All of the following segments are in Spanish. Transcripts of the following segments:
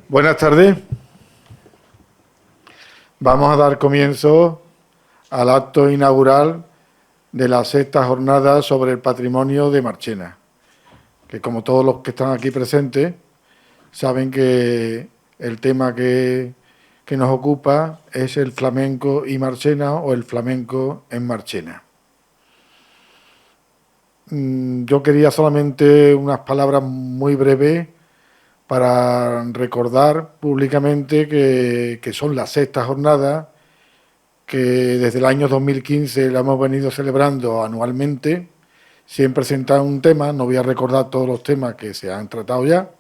Buenas tardes. Vamos a dar comienzo al acto inaugural de la sexta jornada sobre el patrimonio de Marchena, que como todos los que están aquí presentes saben que el tema que nos ocupa es el flamenco y Marchena o el flamenco en Marchena. Yo quería solamente unas palabras muy breves para recordar públicamente que son las sextas jornadas, que desde el año 2015 la hemos venido celebrando anualmente, siempre presentado un tema, no voy a recordar todos los temas que se han tratado ya,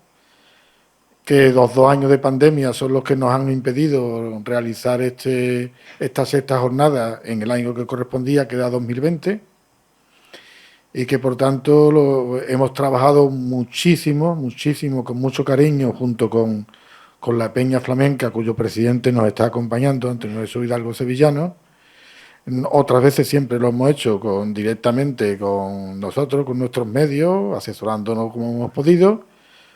que los 2 años de pandemia son los que nos han impedido realizar esta sexta jornada en el año que correspondía, que era 2020, y que por tanto hemos trabajado muchísimo, con mucho cariño, junto con la Peña Flamenca, cuyo presidente nos está acompañando, Antonio Jesús Hidalgo Sevillano. Otras veces siempre lo hemos hecho directamente con nosotros, con nuestros medios, asesorándonos como hemos podido,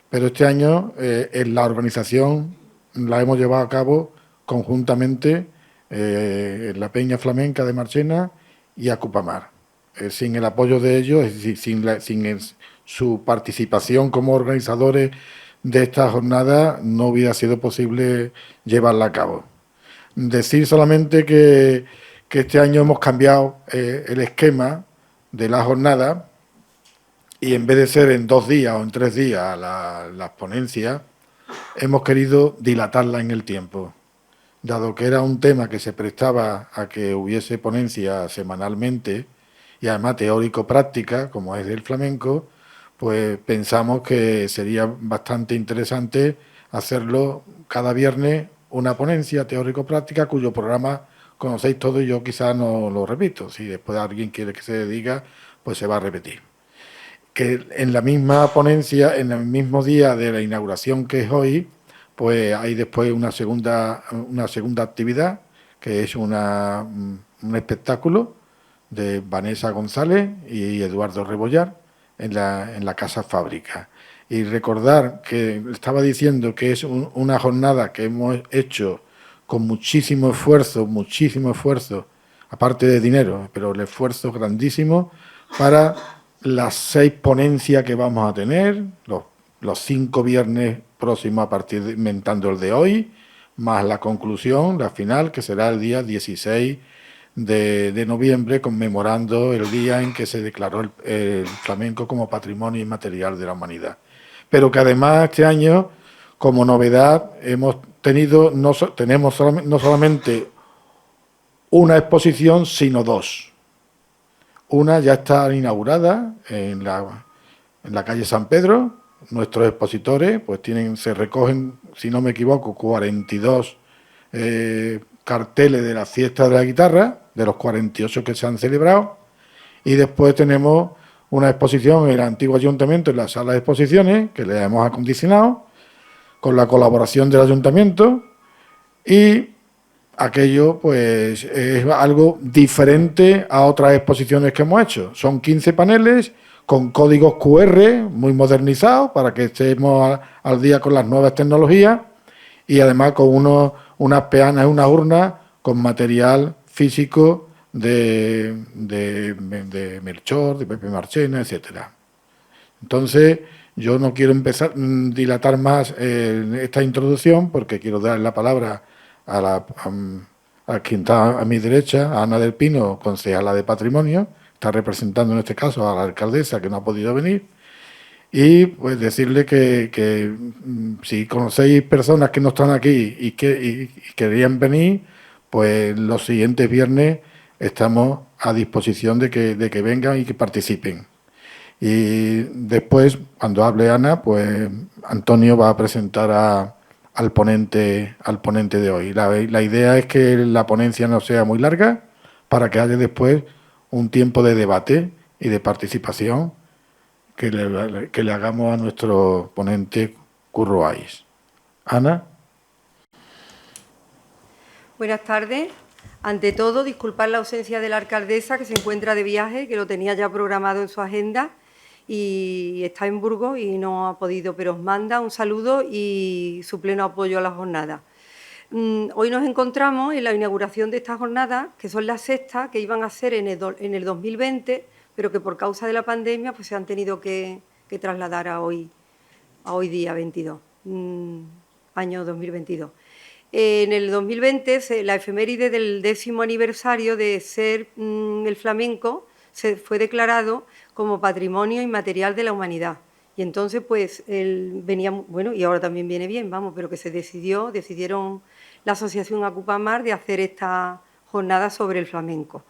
pero este año en la organización la hemos llevado a cabo conjuntamente en la Peña Flamenca de Marchena y Acupamar. Sin el apoyo de ellos, es decir, sin su participación como organizadores de esta jornada, no hubiera sido posible llevarla a cabo. Decir solamente que este año hemos cambiado el esquema de la jornada y en vez de ser en 2 días o en 3 días las ponencias, hemos querido dilatarla en el tiempo. Dado que era un tema que se prestaba a que hubiese ponencia semanalmente y además teórico-práctica, como es del flamenco, pues pensamos que sería bastante interesante hacerlo cada viernes una ponencia teórico-práctica cuyo programa conocéis todos y yo quizás no lo repito. Si después alguien quiere que se diga, pues se va a repetir. Que en la misma ponencia, en el mismo día de la inauguración que es hoy, pues hay después una segunda actividad, que es un espectáculo de Vanessa González y Eduardo Rebollar en la Casa Fábrica. Y recordar que estaba diciendo que es una jornada que hemos hecho con muchísimo esfuerzo, aparte de dinero, pero el esfuerzo grandísimo para las 6 ponencias que vamos a tener, los 5 viernes próximos a partir de, inventando el de hoy, más la conclusión, la final, que será el día 16 de noviembre, conmemorando el día en que se declaró el flamenco como patrimonio inmaterial de la humanidad. Pero que además este año, como novedad, tenemos no solamente una exposición, sino 2. Una ya está inaugurada en la calle San Pedro. Nuestros expositores pues se recogen, si no me equivoco, 42 carteles de la fiesta de la guitarra, de los 48 que se han celebrado, y después tenemos una exposición en el antiguo ayuntamiento, en la sala de exposiciones, que le hemos acondicionado, con la colaboración del ayuntamiento, y aquello pues es algo diferente a otras exposiciones que hemos hecho. Son 15 paneles con códigos QR muy modernizados para que estemos al día con las nuevas tecnologías y además con unas peanas y unas urnas con material físico de Melchor, de Pepe Marchena, etcétera. Entonces, yo no quiero dilatar más esta introducción porque quiero dar la palabra a quien está a mi derecha, a Ana del Pino, concejala de Patrimonio, está representando en este caso a la alcaldesa que no ha podido venir, y pues decirle que si conocéis personas que no están aquí y querían venir, pues los siguientes viernes estamos a disposición de que vengan y que participen. Y después, cuando hable Ana, pues Antonio va a presentar al ponente de hoy. La idea es que la ponencia no sea muy larga para que haya después un tiempo de debate y de participación que le hagamos a nuestro ponente Curro Ais. Ana. Buenas tardes. Ante todo, disculpar la ausencia de la alcaldesa, que se encuentra de viaje, que lo tenía ya programado en su agenda, y está en Burgos y no ha podido, pero os manda un saludo y su pleno apoyo a la jornada. Hoy nos encontramos en la inauguración de esta jornada, que son las sextas, que iban a ser en el 2020, pero que por causa de la pandemia pues, se han tenido que trasladar a hoy día 22, año 2022. En el 2020, la efeméride del 10º aniversario de ser el flamenco fue declarado como Patrimonio Inmaterial de la Humanidad. Y entonces, pues, venía, bueno, y ahora también viene bien, vamos, pero que decidieron la Asociación Acupamar de hacer esta jornada sobre el flamenco.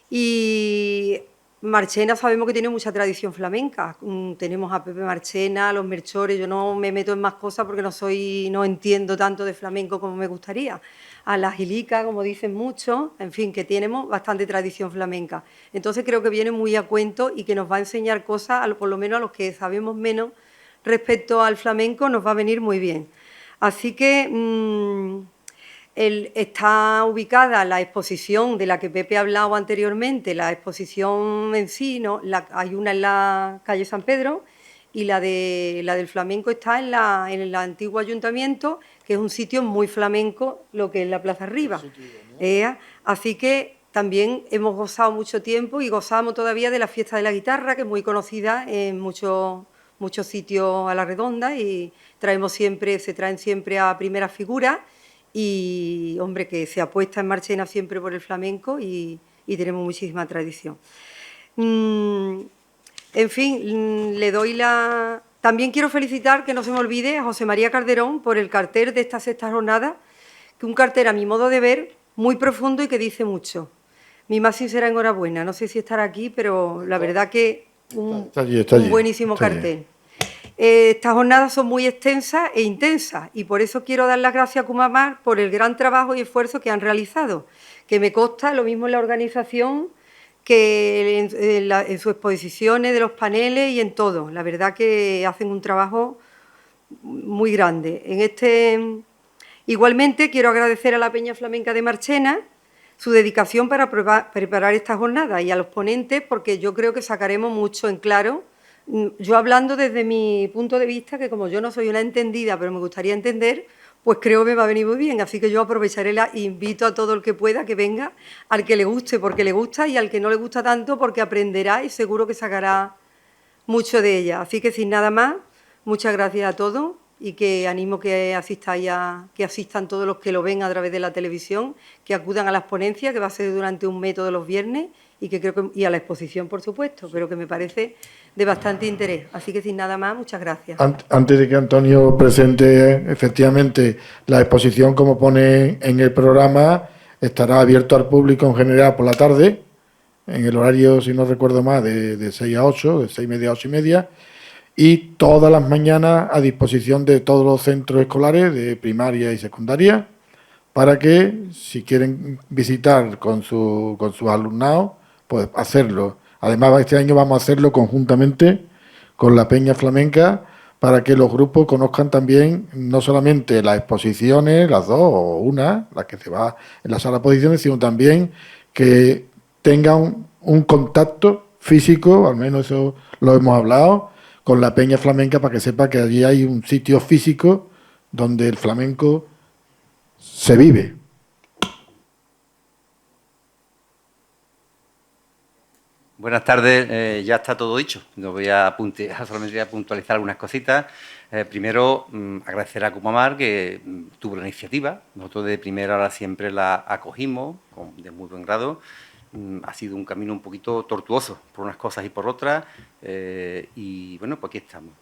Y Marchena sabemos que tiene mucha tradición flamenca. Tenemos a Pepe Marchena, a los Melchores. Yo no me meto en más cosas porque no entiendo tanto de flamenco como me gustaría. A la Gilica, como dicen muchos, en fin, que tenemos bastante tradición flamenca. Entonces creo que viene muy a cuento y que nos va a enseñar cosas, por lo menos a los que sabemos menos respecto al flamenco, nos va a venir muy bien. Así que está ubicada la exposición de la que Pepe ha hablado anteriormente, la exposición en sí, ¿no? Hay una en la calle San Pedro y la del flamenco está en el antiguo ayuntamiento, que es un sitio muy flamenco, lo que es la Plaza Arriba. Así que también hemos gozado mucho tiempo y gozamos todavía de la fiesta de la guitarra, que es muy conocida en muchos sitios a la redonda y se traen siempre a primeras figuras. Y, hombre, que se apuesta en Marchena siempre por el flamenco y tenemos muchísima tradición. En fin, le doy la... También quiero felicitar, que no se me olvide, a José María Calderón por el cartel de esta sexta jornada, que un cartel, a mi modo de ver, muy profundo y que dice mucho. Mi más sincera enhorabuena. No sé si estará aquí, pero la verdad que un buenísimo cartel. Estas jornadas son muy extensas e intensas y por eso quiero dar las gracias a Acupamar por el gran trabajo y esfuerzo que han realizado, que me consta lo mismo en la organización que en sus exposiciones, de los paneles y en todo. La verdad que hacen un trabajo muy grande. Igualmente quiero agradecer a la Peña Flamenca de Marchena su dedicación para preparar esta jornada y a los ponentes, porque yo creo que sacaremos mucho en claro. Yo hablando desde mi punto de vista, que como yo no soy una entendida, pero me gustaría entender, pues creo que me va a venir muy bien. Así que yo aprovecharé invito a todo el que pueda que venga, al que le guste porque le gusta y al que no le gusta tanto porque aprenderá y seguro que sacará mucho de ella. Así que sin nada más, muchas gracias a todos y que animo que asistan todos los que lo ven a través de la televisión, que acudan a las ponencias, que va a ser durante un mes todos los viernes y a la exposición, por supuesto, pero que me parece de bastante interés. Así que sin nada más, muchas gracias. Antes de que Antonio presente efectivamente la exposición, como pone en el programa, estará abierto al público en general por la tarde, en el horario, si no recuerdo mal, de 6 a 8, de 6:30 a 8:30, y todas las mañanas a disposición de todos los centros escolares de primaria y secundaria, para que, si quieren visitar con sus alumnados, pues hacerlo. Además, este año vamos a hacerlo conjuntamente con la Peña Flamenca, para que los grupos conozcan también no solamente las exposiciones, las dos o una, la que se va en la sala de exposiciones, sino también que tengan un contacto físico, al menos eso lo hemos hablado, con la Peña Flamenca, para que sepa que allí hay un sitio físico donde el flamenco se vive. Buenas tardes, ya está todo dicho. No voy a solamente a puntualizar algunas cositas. Primero, agradecer a Acupamar que tuvo la iniciativa. Nosotros de primera hora siempre la acogimos de muy buen grado. Ha sido un camino un poquito tortuoso por unas cosas y por otras. Y bueno, pues aquí estamos.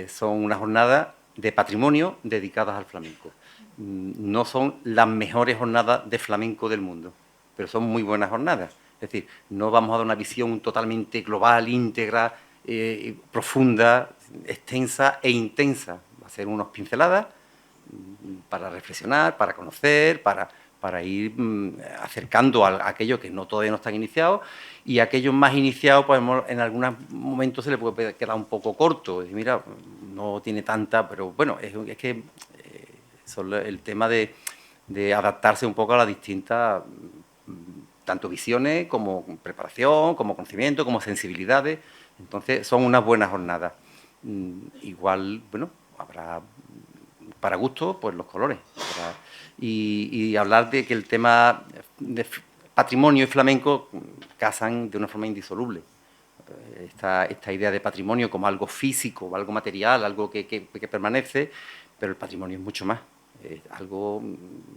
Son unas jornadas de patrimonio dedicadas al flamenco. No son las mejores jornadas de flamenco del mundo, pero son muy buenas jornadas. Es decir, no vamos a dar una visión totalmente global, íntegra, profunda, extensa e intensa. Va a ser unas pinceladas para reflexionar, para conocer, para ir acercando a aquellos que todavía no están iniciados, y a aquellos más iniciados, pues en algunos momentos se les puede quedar un poco corto. Y mira, no tiene tanta, pero bueno, es que el tema de adaptarse un poco a las distintas tanto visiones como preparación, como conocimiento, como sensibilidades. Entonces, son unas buenas jornadas. Igual, bueno, habrá para gusto, pues los colores. Y hablar de que el tema de patrimonio y flamenco casan de una forma indisoluble. Esta idea de patrimonio como algo físico, algo material, algo que permanece, pero el patrimonio es mucho más. Es algo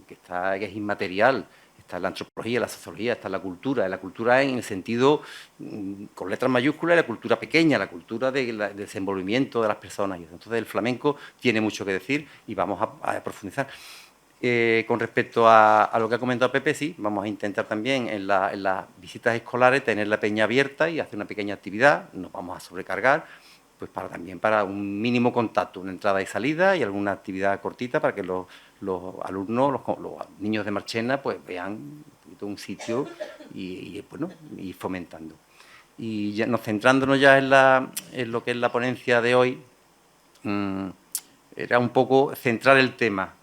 que es inmaterial. Está en la antropología, la sociología, está en la cultura en el sentido con letras mayúsculas, la cultura pequeña, la cultura del desenvolvimiento de las personas. Entonces el flamenco tiene mucho que decir y vamos a profundizar. Con respecto a lo que ha comentado Pepe, sí, vamos a intentar también en las visitas escolares tener la peña abierta y hacer una pequeña actividad, nos vamos a sobrecargar, pues también para un mínimo contacto, una entrada y salida y alguna actividad cortita para que los alumnos, los niños de Marchena, pues vean un sitio y bueno, ir fomentando. Y ya centrándonos ya en lo que es la ponencia de hoy, era un poco centrar el tema.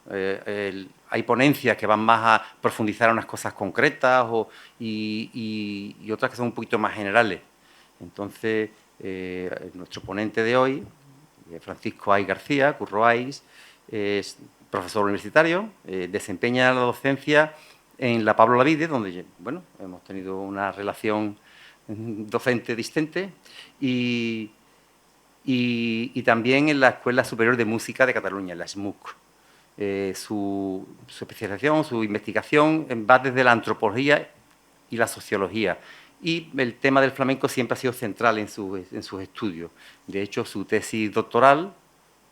Hay ponencias que van más a profundizar en unas cosas concretas y otras que son un poquito más generales. Entonces, nuestro ponente de hoy, Francisco Ais García, Curro Ais, es profesor universitario, desempeña la docencia en la Pablo Lavide, donde bueno, hemos tenido una relación docente distante y también en la Escuela Superior de Música de Cataluña, la SMUC. Su especialización, su investigación va desde la antropología y la sociología. Y el tema del flamenco siempre ha sido central en sus estudios. De hecho, su tesis doctoral,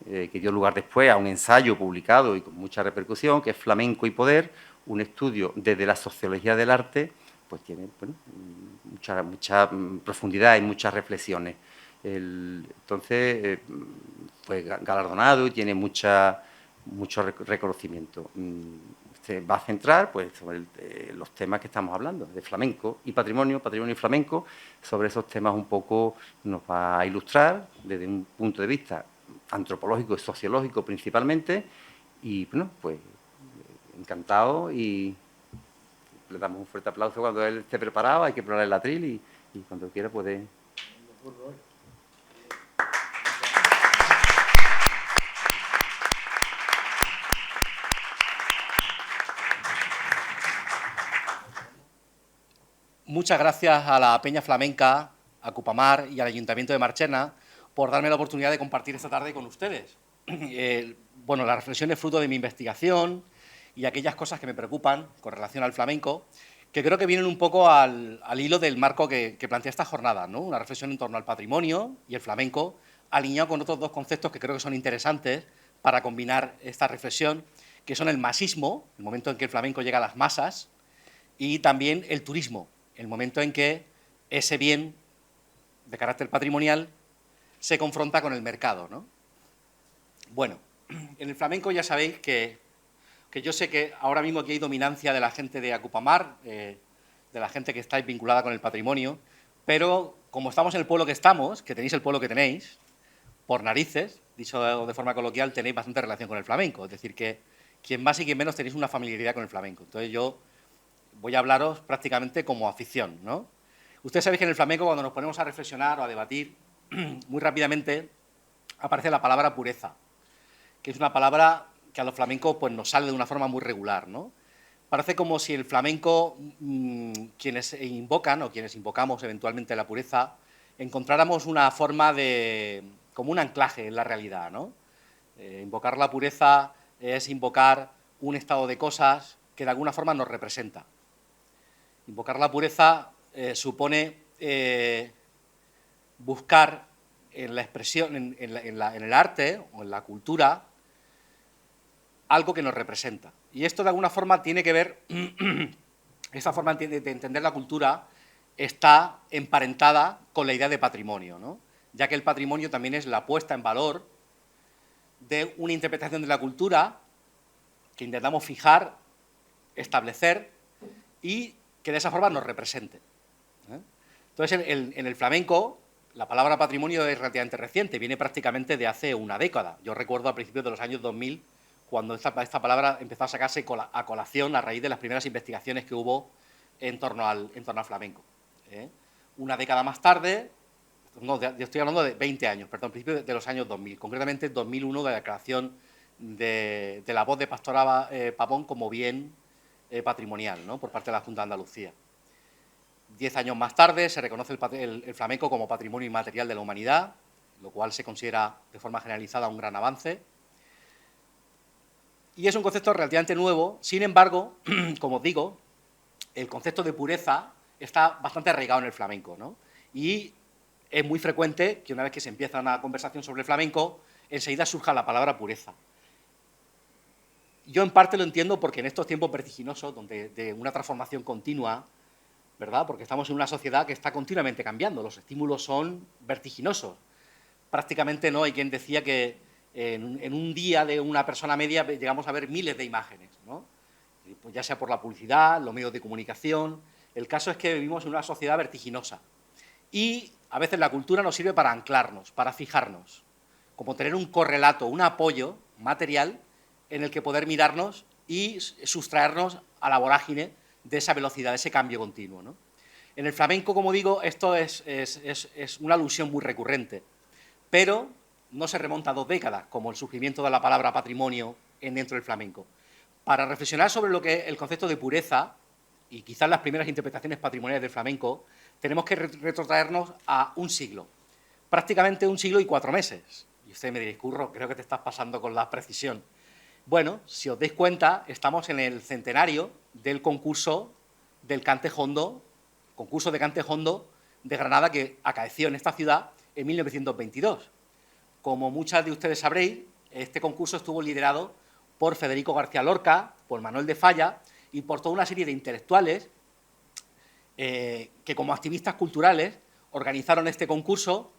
que dio lugar después a un ensayo publicado y con mucha repercusión, que es Flamenco y Poder, un estudio desde la sociología del arte, pues tiene bueno, mucha profundidad y muchas reflexiones. Entonces, fue galardonado y tiene mucho reconocimiento. Se va a centrar pues, sobre los temas que estamos hablando, de flamenco y patrimonio y flamenco. Sobre esos temas un poco nos va a ilustrar desde un punto de vista antropológico y sociológico principalmente. Y bueno, pues encantado y le damos un fuerte aplauso cuando él esté preparado. Hay que probar el atril y cuando quiera puede... Muchas gracias a la Peña Flamenca, a Cupamar y al Ayuntamiento de Marchena por darme la oportunidad de compartir esta tarde con ustedes. Bueno, la reflexión es fruto de mi investigación y aquellas cosas que me preocupan con relación al flamenco, que creo que vienen un poco al hilo del marco que plantea esta jornada, ¿no? Una reflexión en torno al patrimonio y el flamenco, alineado con otros dos conceptos que creo que son interesantes para combinar esta reflexión, que son el masismo, el momento en que el flamenco llega a las masas, y también el turismo, el momento en que ese bien de carácter patrimonial se confronta con el mercado, ¿no? Bueno, en el flamenco ya sabéis que yo sé que ahora mismo aquí hay dominancia de la gente de Acupamar, de la gente que estáis vinculada con el patrimonio, pero como estamos en el pueblo que estamos, que tenéis el pueblo que tenéis, por narices, dicho de forma coloquial, tenéis bastante relación con el flamenco, es decir, que quien más y quien menos tenéis una familiaridad con el flamenco. Entonces yo voy a hablaros prácticamente como afición, ¿no? Ustedes sabéis que en el flamenco, cuando nos ponemos a reflexionar o a debatir, muy rápidamente aparece la palabra pureza, que es una palabra que a los flamencos pues, nos sale de una forma muy regular, ¿no? Parece como si el flamenco, quienes invocan o quienes invocamos eventualmente la pureza, encontráramos una forma de, como un anclaje en la realidad, ¿no? Invocar la pureza es invocar un estado de cosas que de alguna forma nos representa. Invocar la pureza supone buscar en la expresión, en el arte o en la cultura, algo que nos representa. Y esto de alguna forma tiene que ver, esta forma de entender la cultura está emparentada con la idea de patrimonio, ¿no? Ya que el patrimonio también es la puesta en valor de una interpretación de la cultura que intentamos fijar, establecer y que de esa forma nos represente. Entonces, en el flamenco, la palabra patrimonio es relativamente reciente, viene prácticamente de hace una década. Yo recuerdo a principios de los años 2000, cuando esta palabra empezó a sacarse a colación a raíz de las primeras investigaciones que hubo en torno al flamenco. Una década más tarde, no, estoy hablando de 20 años, perdón, principios de los años 2000, concretamente 2001, de la declaración de la voz de Pastora Pavón como bien patrimonial, ¿no?, por parte de la Junta de Andalucía. 10 años más tarde se reconoce el flamenco como patrimonio inmaterial de la humanidad, lo cual se considera de forma generalizada un gran avance. Y es un concepto relativamente nuevo, sin embargo, como os digo, el concepto de pureza está bastante arraigado en el flamenco, ¿no? Y es muy frecuente que una vez que se empieza una conversación sobre el flamenco, enseguida surja la palabra pureza. Yo en parte lo entiendo porque en estos tiempos vertiginosos, donde de una transformación continua, ¿verdad?, porque estamos en una sociedad que está continuamente cambiando, los estímulos son vertiginosos. Prácticamente no hay quien decía que en un día de una persona media llegamos a ver miles de imágenes, ¿no?, pues ya sea por la publicidad, los medios de comunicación. El caso es que vivimos en una sociedad vertiginosa y a veces la cultura nos sirve para anclarnos, para fijarnos, como tener un correlato, un apoyo material en el que poder mirarnos y sustraernos a la vorágine de esa velocidad, de ese cambio continuo, ¿no? En el flamenco, como digo, esto es una alusión muy recurrente, pero no se remonta a 2 décadas, como el surgimiento de la palabra patrimonio dentro del flamenco. Para reflexionar sobre lo que es el concepto de pureza, y quizás las primeras interpretaciones patrimoniales del flamenco, tenemos que retrotraernos a un siglo, prácticamente 1 siglo y 4 meses. Y usted me diréis, Curro, creo que te estás pasando con la precisión. Bueno, si os dais cuenta, estamos en el centenario del concurso del cante hondo, concurso de cante hondo de Granada, que acaeció en esta ciudad en 1922. Como muchas de ustedes sabréis, este concurso estuvo liderado por Federico García Lorca, por Manuel de Falla y por toda una serie de intelectuales que como activistas culturales organizaron este concurso,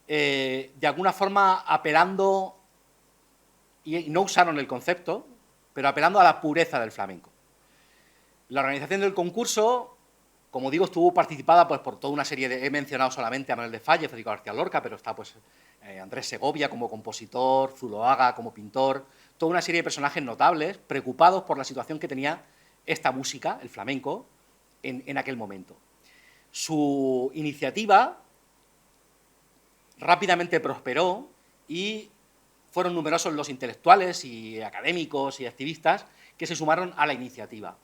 de alguna forma apelando, y no usaron el concepto, pero apelando a la pureza del flamenco. La organización del concurso, como digo, estuvo participada pues, por toda una serie de... He mencionado solamente a Manuel de Falla, Federico García Lorca, pero está pues, Andrés Segovia como compositor, Zuloaga como pintor, toda una serie de personajes notables preocupados por la situación que tenía esta música, el flamenco, en aquel momento. Su iniciativa rápidamente prosperó y fueron numerosos los intelectuales y académicos y activistas que se sumaron a la iniciativa.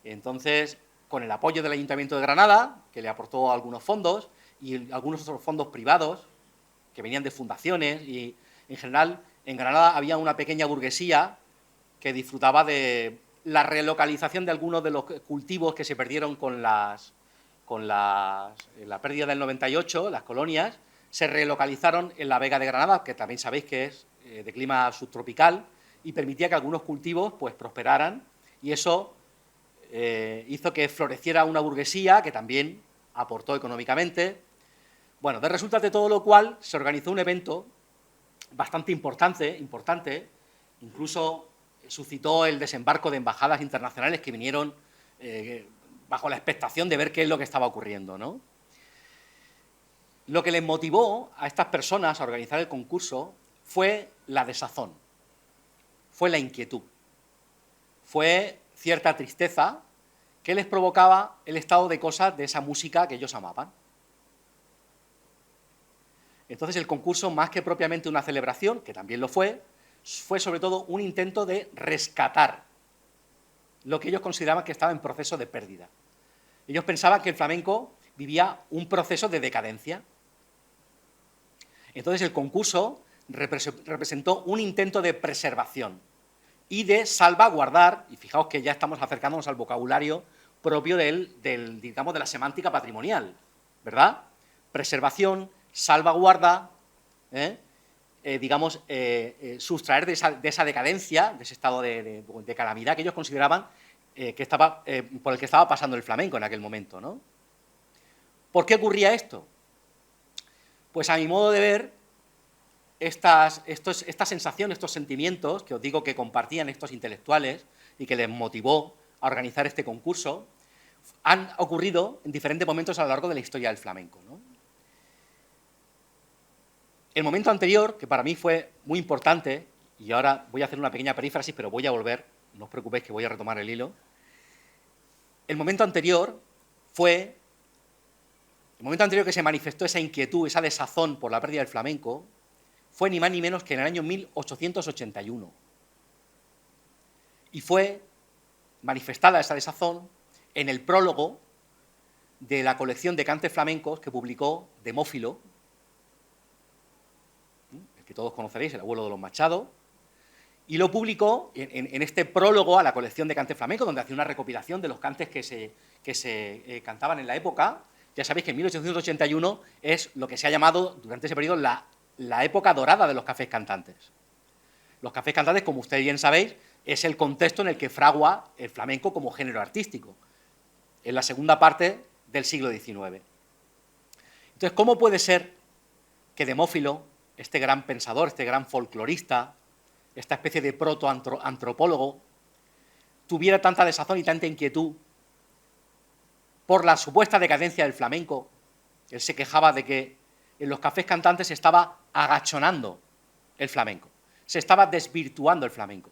Entonces, con el apoyo del Ayuntamiento de Granada, que le aportó algunos fondos, y algunos otros fondos privados que venían de fundaciones, y en general en Granada había una pequeña burguesía que disfrutaba de la relocalización de algunos de los cultivos que se perdieron con la pérdida del 98, las colonias, se relocalizaron en la Vega de Granada, que también sabéis que es de clima subtropical, y permitía que algunos cultivos pues, prosperaran, y eso hizo que floreciera una burguesía que también aportó económicamente. Bueno, de resultas de todo lo cual se organizó un evento bastante importante, incluso suscitó el desembarco de embajadas internacionales que vinieron bajo la expectación de ver qué es lo que estaba ocurriendo, ¿no? Lo que les motivó a estas personas a organizar el concurso fue la desazón, fue la inquietud, fue cierta tristeza que les provocaba el estado de cosas de esa música que ellos amaban. Entonces el concurso, más que propiamente una celebración, que también lo fue sobre todo un intento de rescatar lo que ellos consideraban que estaba en proceso de pérdida. Ellos pensaban que el flamenco vivía un proceso de decadencia. Entonces el concurso representó un intento de preservación y de salvaguardar, y fijaos que ya estamos acercándonos al vocabulario propio digamos, de la semántica patrimonial, ¿verdad? Preservación, salvaguarda, digamos, sustraer de esa decadencia, de ese estado de calamidad que ellos consideraban por el que estaba pasando el flamenco en aquel momento, ¿no? ¿Por qué ocurría esto? Pues a mi modo de ver, esta sensación, estos sentimientos que os digo que compartían estos intelectuales y que les motivó a organizar este concurso, han ocurrido en diferentes momentos a lo largo de la historia del flamenco, ¿no? El momento anterior, que para mí fue muy importante, y ahora voy a hacer una pequeña perífrasis, pero voy a volver, no os preocupéis que voy a retomar el hilo. El momento anterior fue el momento anterior que se manifestó esa inquietud, esa desazón por la pérdida del flamenco, fue ni más ni menos que en el año 1881. Y fue manifestada esa desazón en el prólogo de la colección de cantes flamencos que publicó Demófilo, el que todos conoceréis, el abuelo de los Machado, y lo publicó en este prólogo a la colección de cantes flamencos, donde hacía una recopilación de los cantes que se cantaban en la época. Ya sabéis que en 1881 es lo que se ha llamado durante ese periodo la época dorada de los cafés cantantes. Los cafés cantantes, como ustedes bien sabéis, es el contexto en el que fragua el flamenco como género artístico, en la segunda parte del siglo XIX. Entonces, ¿cómo puede ser que Demófilo, este gran pensador, este gran folclorista, esta especie de protoantropólogo, tuviera tanta desazón y tanta inquietud por la supuesta decadencia del flamenco? Él se quejaba de que en los cafés cantantes se estaba agachonando el flamenco, se estaba desvirtuando el flamenco.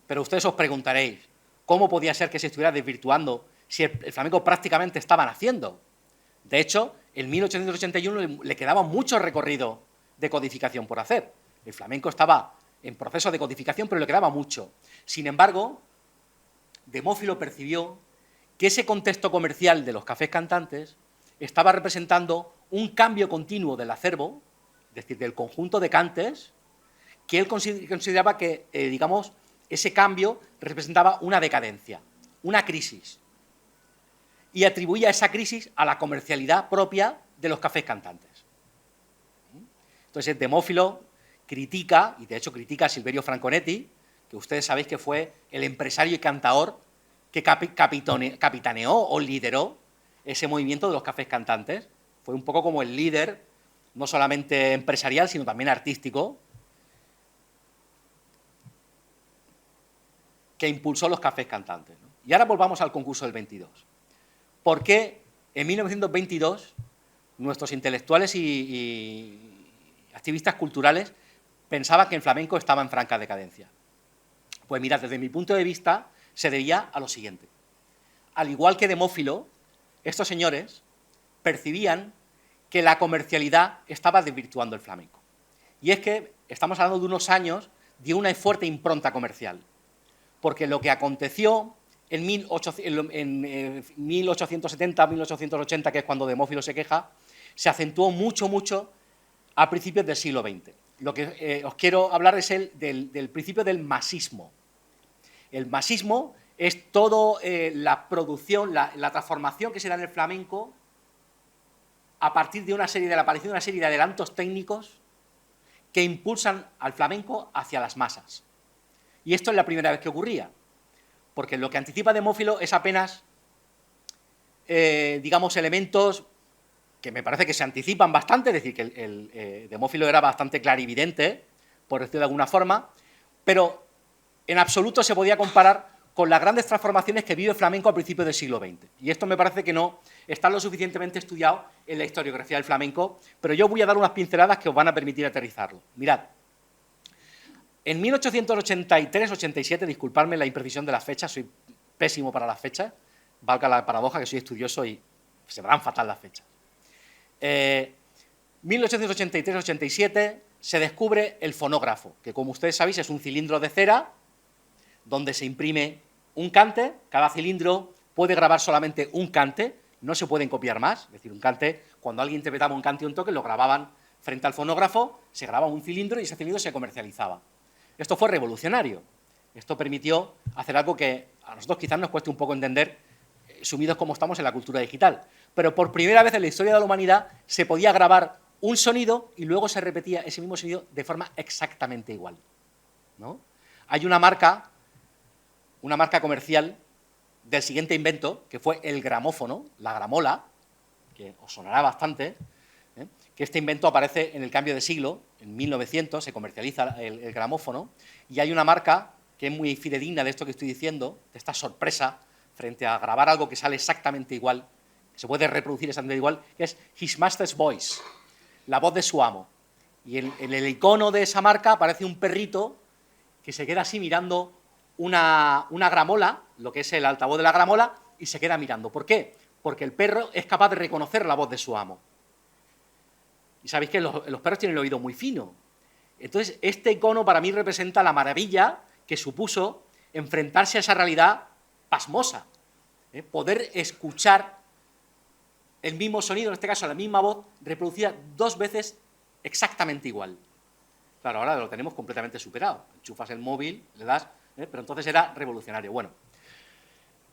Pero ustedes os preguntaréis, ¿cómo podía ser que se estuviera desvirtuando si el flamenco prácticamente estaba naciendo? De hecho, en 1881 le quedaba mucho recorrido de codificación por hacer. El flamenco estaba en proceso de codificación, pero le quedaba mucho. Sin embargo, Demófilo percibió que ese contexto comercial de los cafés cantantes estaba representando un cambio continuo del acervo, es decir, del conjunto de cantes, que él consideraba que, digamos, ese cambio representaba una decadencia, una crisis, y atribuía esa crisis a la comercialidad propia de los cafés cantantes. Entonces, Demófilo critica, y de hecho critica a Silverio Franconetti, que ustedes sabéis que fue el empresario y cantaor que capitaneó o lideró ese movimiento de los cafés cantantes. Fue un poco como el líder, no solamente empresarial, sino también artístico, que impulsó los cafés cantantes, ¿no? Y ahora volvamos al concurso del 22. ¿Por qué en 1922 nuestros intelectuales y activistas culturales pensaban que el flamenco estaba en franca decadencia? Pues mirad, desde mi punto de vista, se debía a lo siguiente. Al igual que Demófilo, estos señores percibían que la comercialidad estaba desvirtuando el flamenco. Y es que estamos hablando de unos años de una fuerte impronta comercial, porque lo que aconteció en 1870, 1880, que es cuando Demófilo se queja, se acentuó mucho a principios del siglo XX. Lo que os quiero hablar es del principio del masismo. El masismo es toda la producción, la transformación que se da en el flamenco a partir de la aparición de una serie de adelantos técnicos que impulsan al flamenco hacia las masas. Y esto es la primera vez que ocurría, porque lo que anticipa Demófilo es apenas, digamos, elementos que me parece que se anticipan bastante, es decir, que Demófilo era bastante clarividente, por decirlo de alguna forma, pero en absoluto se podía comparar con las grandes transformaciones que vive el flamenco a principios del siglo XX. Y esto me parece que no está lo suficientemente estudiado en la historiografía del flamenco, pero yo voy a dar unas pinceladas que os van a permitir aterrizarlo. Mirad, en 1883-87, disculpadme la imprecisión de las fechas, soy pésimo para las fechas, valga la paradoja que soy estudioso y se me dan fatal las fechas. 1883-87 se descubre el fonógrafo, que como ustedes sabéis es un cilindro de cera donde se imprime un cante, cada cilindro puede grabar solamente un cante, no se pueden copiar más, es decir, un cante, cuando alguien interpretaba un cante o un toque, lo grababan frente al fonógrafo, se grababa un cilindro y ese cilindro se comercializaba. Esto fue revolucionario, esto permitió hacer algo que a nosotros quizás nos cueste un poco entender, sumidos como estamos en la cultura digital, pero por primera vez en la historia de la humanidad se podía grabar un sonido y luego se repetía ese mismo sonido de forma exactamente igual, ¿no? Hay una marca comercial del siguiente invento, que fue el gramófono, la gramola, que os sonará bastante, que este invento aparece en el cambio de siglo, en 1900 se comercializa el gramófono, y hay una marca que es muy fidedigna de esto que estoy diciendo, de esta sorpresa frente a grabar algo que sale exactamente igual, que se puede reproducir exactamente igual, que es His Master's Voice, la voz de su amo. Y en el icono de esa marca aparece un perrito que se queda así mirando una gramola, lo que es el altavoz de la gramola, y se queda mirando. ¿Por qué? porque el perro es capaz de reconocer la voz de su amo. Y sabéis que los perros tienen el oído muy fino. Entonces, este icono para mí representa la maravilla que supuso enfrentarse a esa realidad pasmosa. Poder escuchar el mismo sonido, en este caso la misma voz, reproducida 2 veces exactamente igual. Claro, ahora lo tenemos completamente superado. Enchufas el móvil, le das, pero entonces era revolucionario. Bueno,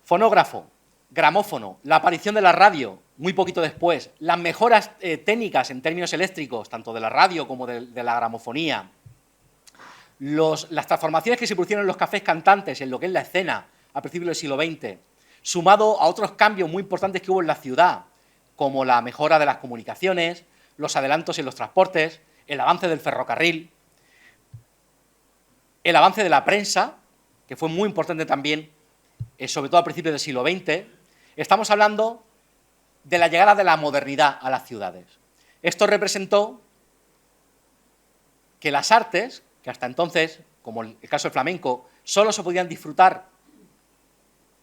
fonógrafo, gramófono, la aparición de la radio, muy poquito después, las mejoras técnicas en términos eléctricos, tanto de la radio como de la gramofonía, las transformaciones que se produjeron en los cafés cantantes, en lo que es la escena a principios del siglo XX, sumado a otros cambios muy importantes que hubo en la ciudad, como la mejora de las comunicaciones, los adelantos en los transportes, el avance del ferrocarril, el avance de la prensa, que fue muy importante también, sobre todo a principios del siglo XX. Estamos hablando de la llegada de la modernidad a las ciudades. Esto representó que las artes, que hasta entonces, como el caso del flamenco, solo se podían disfrutar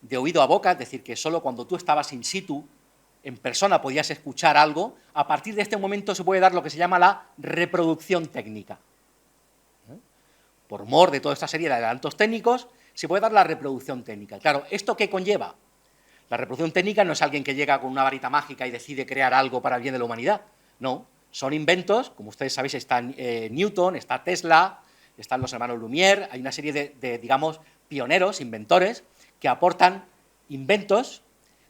de oído a boca, es decir, que solo cuando tú estabas in situ, en persona, podías escuchar algo. A partir de este momento se puede dar lo que se llama la reproducción técnica. Por mor de toda esta serie de adelantos técnicos, se puede dar la reproducción técnica. Claro, ¿esto qué conlleva? La reproducción técnica no es alguien que llega con una varita mágica y decide crear algo para el bien de la humanidad. No, son inventos, como ustedes sabéis, está Newton, está Tesla, están los hermanos Lumière, hay una serie de digamos, pioneros, inventores, que aportan inventos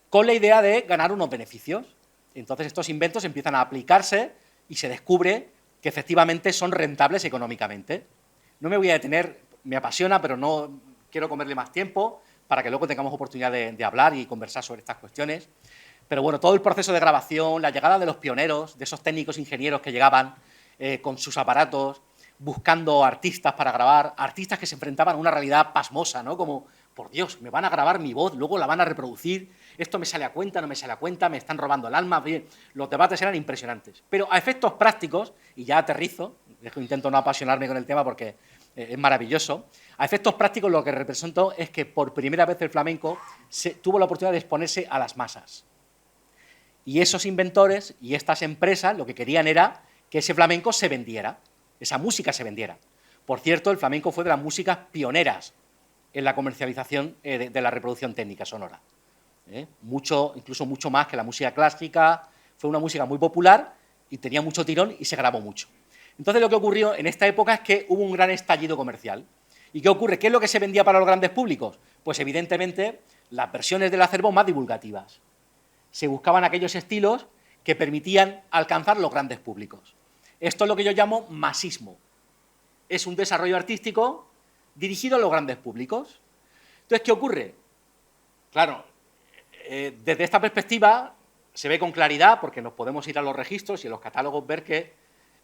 con la idea de ganar unos beneficios. Entonces estos inventos empiezan a aplicarse y se descubre que efectivamente son rentables económicamente. No me voy a detener, me apasiona, pero no quiero comerle más tiempo para que luego tengamos oportunidad de hablar y conversar sobre estas cuestiones. Pero bueno, todo el proceso de grabación, la llegada de los pioneros, de esos técnicos ingenieros que llegaban con sus aparatos, buscando artistas para grabar, artistas que se enfrentaban a una realidad pasmosa, ¿no? Como, por Dios, me van a grabar mi voz, luego la van a reproducir, esto me sale a cuenta, no me sale a cuenta, me están robando el alma. Bien, los debates eran impresionantes. Pero a efectos prácticos, y ya aterrizo, intento no apasionarme con el tema porque es maravilloso, a efectos prácticos lo que representó es que por primera vez el flamenco tuvo la oportunidad de exponerse a las masas. Y esos inventores y estas empresas lo que querían era que ese flamenco se vendiera, esa música se vendiera. Por cierto, el flamenco fue de las músicas pioneras en la comercialización de la reproducción técnica sonora. Incluso mucho más que la música clásica, fue una música muy popular y tenía mucho tirón y se grabó mucho. Entonces lo que ocurrió en esta época es que hubo un gran estallido comercial. ¿Y qué ocurre? ¿Qué es lo que se vendía para los grandes públicos? Pues evidentemente las versiones del acervo más divulgativas. Se buscaban aquellos estilos que permitían alcanzar los grandes públicos. Esto es lo que yo llamo masismo. Es un desarrollo artístico dirigido a los grandes públicos. Entonces, ¿qué ocurre? Claro, desde esta perspectiva se ve con claridad, porque nos podemos ir a los registros y en los catálogos ver que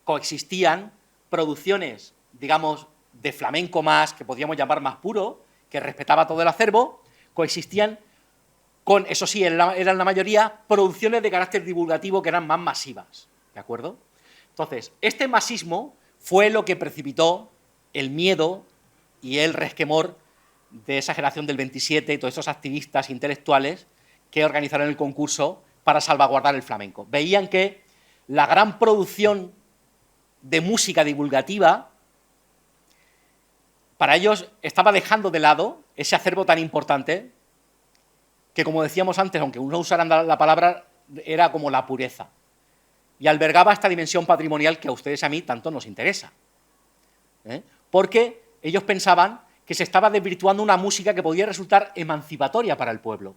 coexistían producciones, digamos, de flamenco más, que podríamos llamar más puro, que respetaba todo el acervo, coexistían con, eso sí, eran la mayoría, producciones de carácter divulgativo que eran más masivas, ¿de acuerdo? Entonces, este masismo fue lo que precipitó el miedo y el resquemor de esa generación del 27 y todos estos activistas intelectuales que organizaron el concurso para salvaguardar el flamenco. Veían que la gran producción de música divulgativa, para ellos estaba dejando de lado ese acervo tan importante que, como decíamos antes, aunque no usaran la palabra, era como la pureza. Y albergaba esta dimensión patrimonial que a ustedes y a mí tanto nos interesa. Porque ellos pensaban que se estaba desvirtuando una música que podía resultar emancipatoria para el pueblo.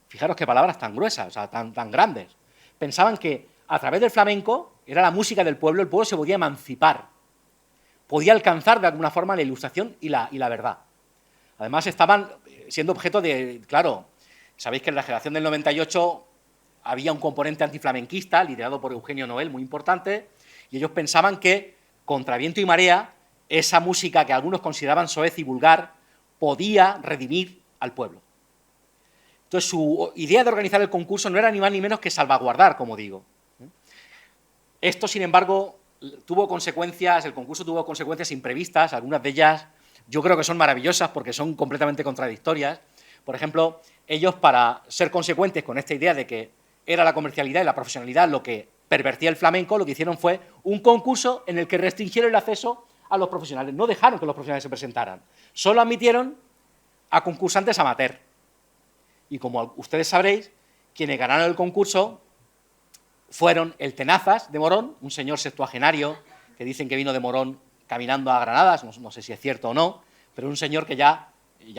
Fijaros qué palabras tan gruesas, o sea, tan grandes. Pensaban que a través del flamenco, era la música del pueblo, el pueblo se podía emancipar, podía alcanzar de alguna forma la ilustración y la verdad. Además estaban siendo objeto de, claro, sabéis que en la generación del 98 había un componente antiflamenquista liderado por Eugenio Noel, muy importante, y ellos pensaban que, contra viento y marea, esa música que algunos consideraban soez y vulgar podía redimir al pueblo. Entonces, su idea de organizar el concurso no era ni más ni menos que salvaguardar, como digo. Esto, sin embargo, tuvo consecuencias, el concurso tuvo consecuencias imprevistas, algunas de ellas yo creo que son maravillosas porque son completamente contradictorias. Por ejemplo, ellos, para ser consecuentes con esta idea de que era la comercialidad y la profesionalidad lo que pervertía el flamenco, lo que hicieron fue un concurso en el que restringieron el acceso a los profesionales. No dejaron que los profesionales se presentaran. Solo admitieron a concursantes amateur. Y como ustedes sabréis, quienes ganaron el concurso fueron el Tenazas de Morón, un señor sextuagenario que dicen que vino de Morón caminando a Granadas, no sé si es cierto o no, pero un señor que ya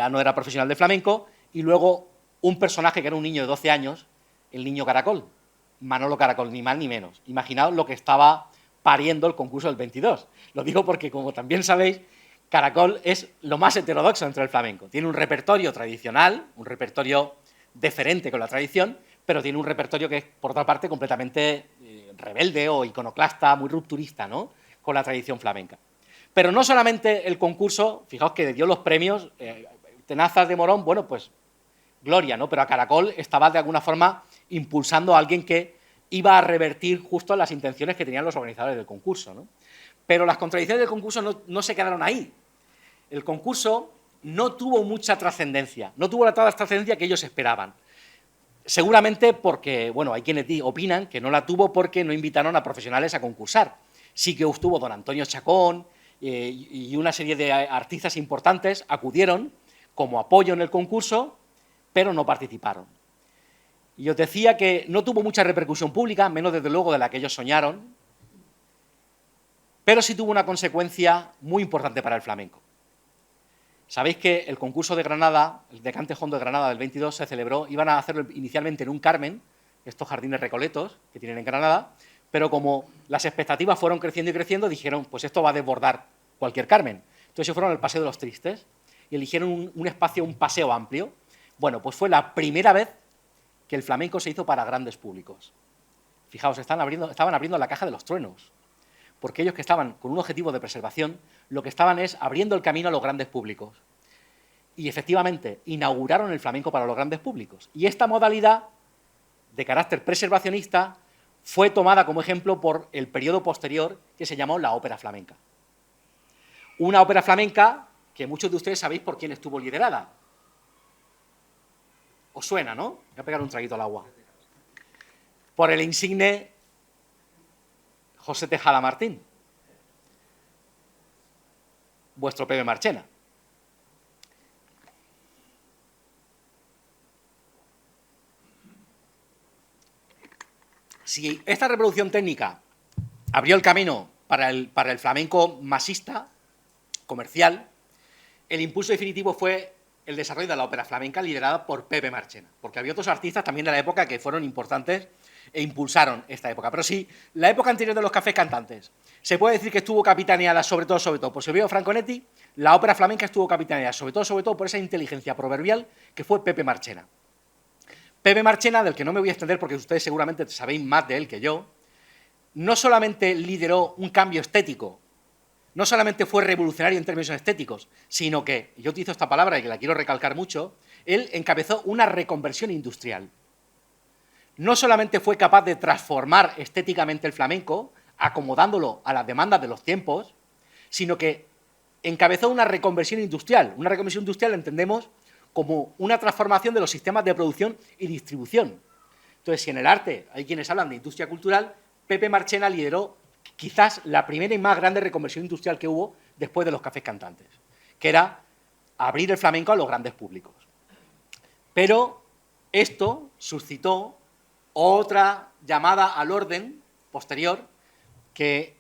no era profesional de flamenco, y luego un personaje que era un niño de 12 años, el niño Caracol, Manolo Caracol, ni más ni menos. Imaginaos lo que estaba pariendo el concurso del 22. Lo digo porque, como también sabéis, Caracol es lo más heterodoxo dentro del flamenco. Tiene un repertorio tradicional, un repertorio deferente con la tradición, pero tiene un repertorio que es, por otra parte, completamente rebelde o iconoclasta, muy rupturista, ¿no?, con la tradición flamenca. Pero no solamente el concurso, fijaos que dio los premios, Tenazas de Morón, bueno, pues gloria, ¿no?, pero a Caracol estaba de alguna forma impulsando a alguien que iba a revertir justo las intenciones que tenían los organizadores del concurso, ¿no? Pero las contradicciones del concurso no se quedaron ahí. El concurso no tuvo mucha trascendencia, no tuvo toda la trascendencia que ellos esperaban. Seguramente porque, bueno, hay quienes opinan que no la tuvo porque no invitaron a profesionales a concursar. Sí que estuvo don Antonio Chacón y una serie de artistas importantes acudieron como apoyo en el concurso, pero no participaron. Y os decía que no tuvo mucha repercusión pública, menos desde luego de la que ellos soñaron, pero sí tuvo una consecuencia muy importante para el flamenco. Sabéis que el concurso de Granada, el de Cante Jondo de Granada del 22, se celebró, iban a hacerlo inicialmente en un Carmen, estos jardines recoletos que tienen en Granada, pero como las expectativas fueron creciendo y creciendo, dijeron, pues esto va a desbordar cualquier Carmen. Entonces se fueron al Paseo de los Tristes y eligieron un espacio, un paseo amplio. Bueno, pues fue la primera vez que el flamenco se hizo para grandes públicos. Fijaos, estaban abriendo la caja de los truenos, porque ellos, que estaban con un objetivo de preservación, lo que estaban es abriendo el camino a los grandes públicos. Y efectivamente inauguraron el flamenco para los grandes públicos. Y esta modalidad de carácter preservacionista fue tomada como ejemplo por el periodo posterior, que se llamó la ópera flamenca. Una ópera flamenca que muchos de ustedes sabéis por quién estuvo liderada. Os suena, ¿no? Voy a pegar un traguito al agua. Por el insigne José Tejada Martín, vuestro Pepe Marchena. Si esta reproducción técnica abrió el camino para el flamenco masista, comercial, el impulso definitivo fue el desarrollo de la ópera flamenca liderada por Pepe Marchena, porque había otros artistas también de la época que fueron importantes e impulsaron esta época. Pero sí, la época anterior de los cafés cantantes, se puede decir que estuvo capitaneada sobre todo por Silvio Franconetti. La ópera flamenca estuvo capitaneada sobre todo por esa inteligencia proverbial que fue Pepe Marchena. Pepe Marchena, del que no me voy a extender porque ustedes seguramente sabéis más de él que yo, no solamente lideró un cambio estético, no solamente fue revolucionario en términos estéticos, sino que, yo utilizo esta palabra y que la quiero recalcar mucho, él encabezó una reconversión industrial. No solamente fue capaz de transformar estéticamente el flamenco, acomodándolo a las demandas de los tiempos, sino que encabezó una reconversión industrial. Una reconversión industrial entendemos como una transformación de los sistemas de producción y distribución. Entonces, si en el arte hay quienes hablan de industria cultural, Pepe Marchena lideró quizás la primera y más grande reconversión industrial que hubo después de los cafés cantantes, que era abrir el flamenco a los grandes públicos. Pero esto suscitó otra llamada al orden posterior que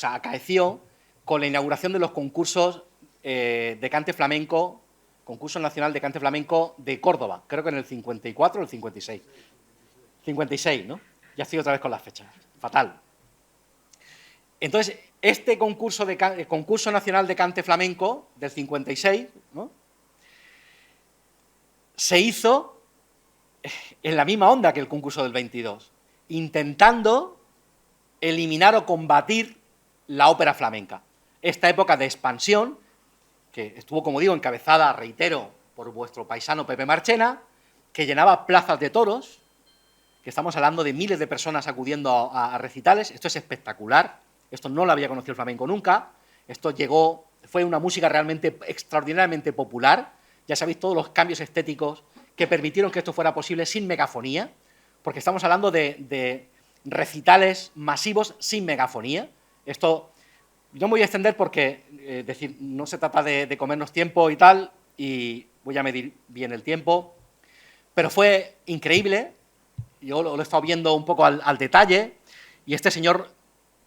acaeció con la inauguración de los concursos de cante flamenco, concurso nacional de cante flamenco de Córdoba, creo que en el 54 o el 56. 56, ¿no? Ya estoy otra vez con las fechas. Fatal. Entonces, este concurso nacional de cante flamenco del 56, ¿no?, se hizo en la misma onda que el concurso del 22, intentando eliminar o combatir la ópera flamenca. Esta época de expansión, que estuvo, como digo, encabezada, reitero, por vuestro paisano Pepe Marchena, que llenaba plazas de toros, que estamos hablando de miles de personas acudiendo a recitales. Esto es espectacular, esto no lo había conocido el flamenco nunca, esto fue una música realmente extraordinariamente popular. Ya sabéis todos los cambios estéticos que permitieron que esto fuera posible sin megafonía, porque estamos hablando de recitales masivos sin megafonía. Esto no me voy a extender porque, decir, no se trata de comernos tiempo y tal, y voy a medir bien el tiempo, pero fue increíble. Yo lo he estado viendo un poco al detalle, y este señor,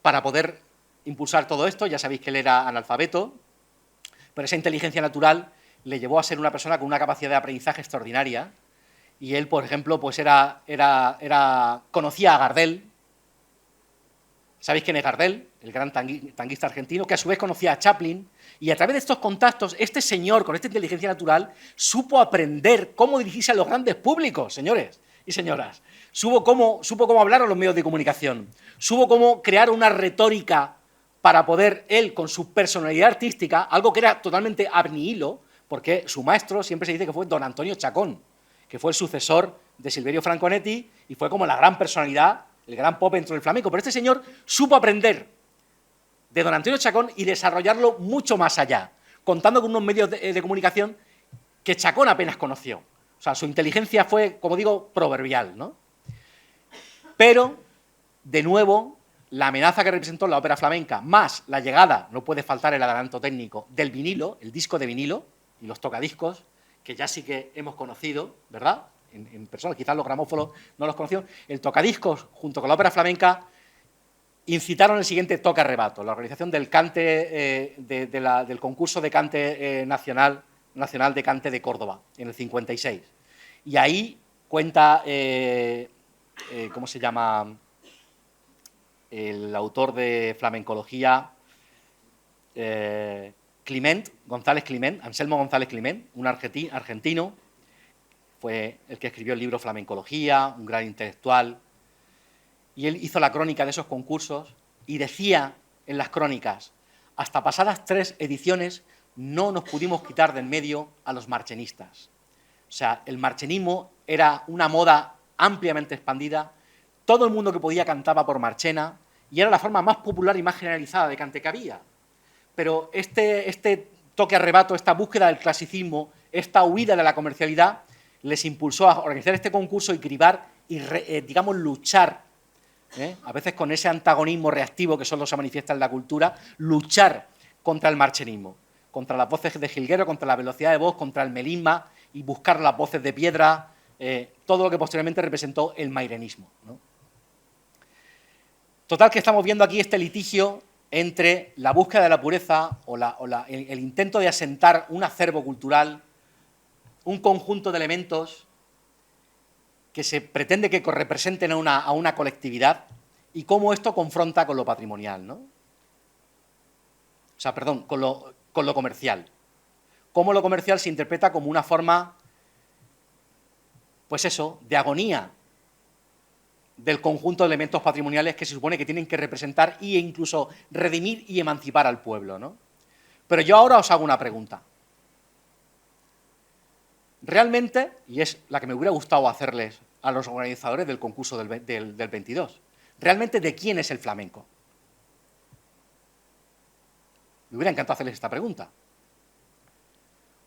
para poder impulsar todo esto, ya sabéis que él era analfabeto, pero esa inteligencia natural le llevó a ser una persona con una capacidad de aprendizaje extraordinaria, y él, por ejemplo, pues conocía a Gardel. ¿Sabéis quién es Gardel? El gran tanguista argentino, que a su vez conocía a Chaplin, y a través de estos contactos, este señor, con esta inteligencia natural, supo aprender cómo dirigirse a los grandes públicos, señores y señoras. Supo cómo hablar a los medios de comunicación, supo cómo crear una retórica para poder, él, con su personalidad artística, algo que era totalmente ab nihilo, porque su maestro siempre se dice que fue don Antonio Chacón, que fue el sucesor de Silverio Franconetti y fue como la gran personalidad, el gran pop dentro del flamenco. Pero este señor supo aprender de don Antonio Chacón y desarrollarlo mucho más allá, contando con unos medios de comunicación que Chacón apenas conoció. O sea, su inteligencia fue, como digo, proverbial, ¿no? Pero, de nuevo, la amenaza que representó la ópera flamenca, más la llegada, no puede faltar el adelanto técnico, del vinilo, el disco de vinilo y los tocadiscos, que ya sí que hemos conocido, ¿verdad?, en personas, quizás los gramófonos no los conocieron. El tocadiscos, junto con la ópera flamenca, incitaron el siguiente toque arrebato, la organización del cante, del concurso de cante nacional de cante de Córdoba, en el 56. Y ahí cuenta, ¿cómo se llama?, el autor de flamencología, Anselmo González Climent, un argentino, fue el que escribió el libro Flamencología, un gran intelectual, y él hizo la crónica de esos concursos y decía en las crónicas: hasta pasadas 3 ediciones no nos pudimos quitar de en medio a los marchenistas. O sea, el marchenismo era una moda ampliamente expandida, todo el mundo que podía cantaba por Marchena, y era la forma más popular y más generalizada de cante que había. Pero este toque arrebato, esta búsqueda del clasicismo, esta huida de la comercialidad, les impulsó a organizar este concurso y cribar y, digamos, luchar, a veces con ese antagonismo reactivo que solo se manifiesta en la cultura, luchar contra el marchenismo, contra las voces de jilguero, contra la velocidad de voz, contra el melisma, y buscar las voces de piedra, todo lo que posteriormente representó el mairenismo, ¿no? Total, que estamos viendo aquí este litigio entre la búsqueda de la pureza o el intento de asentar un acervo cultural, un conjunto de elementos que se pretende que representen a una colectividad, y cómo esto confronta con lo patrimonial, ¿no? O sea, perdón, con lo comercial. Cómo lo comercial se interpreta como una forma, pues eso, de agonía del conjunto de elementos patrimoniales que se supone que tienen que representar e incluso redimir y emancipar al pueblo, ¿no? Pero yo ahora os hago una pregunta. Realmente, y es la que me hubiera gustado hacerles a los organizadores del concurso del 22, ¿realmente de quién es el flamenco? Me hubiera encantado hacerles esta pregunta.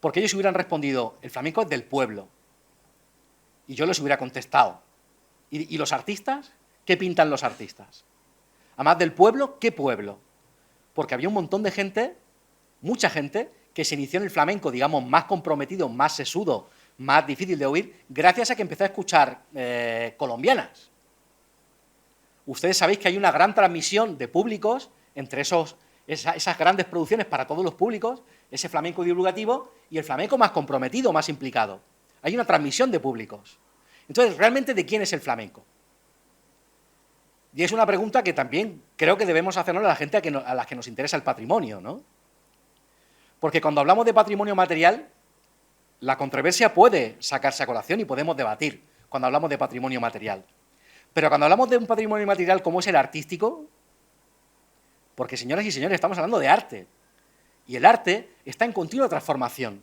Porque ellos hubieran respondido: el flamenco es del pueblo. Y yo les hubiera contestado: ¿y los artistas? ¿Qué pintan los artistas? Además del pueblo, ¿qué pueblo? Porque había un montón de gente, mucha gente, que se inició en el flamenco, digamos, más comprometido, más sesudo, más difícil de oír, gracias a que empezó a escuchar colombianas. Ustedes sabéis que hay una gran transmisión de públicos entre esas grandes producciones para todos los públicos, ese flamenco divulgativo y el flamenco más comprometido, más implicado. Hay una transmisión de públicos. Entonces, ¿realmente de quién es el flamenco? Y es una pregunta que también creo que debemos hacernos a la gente a la que nos interesa el patrimonio, ¿no? Porque cuando hablamos de patrimonio material, la controversia puede sacarse a colación y podemos debatir cuando hablamos de patrimonio material. Pero cuando hablamos de un patrimonio material como es el artístico, porque, señoras y señores, estamos hablando de arte, y el arte está en continua transformación.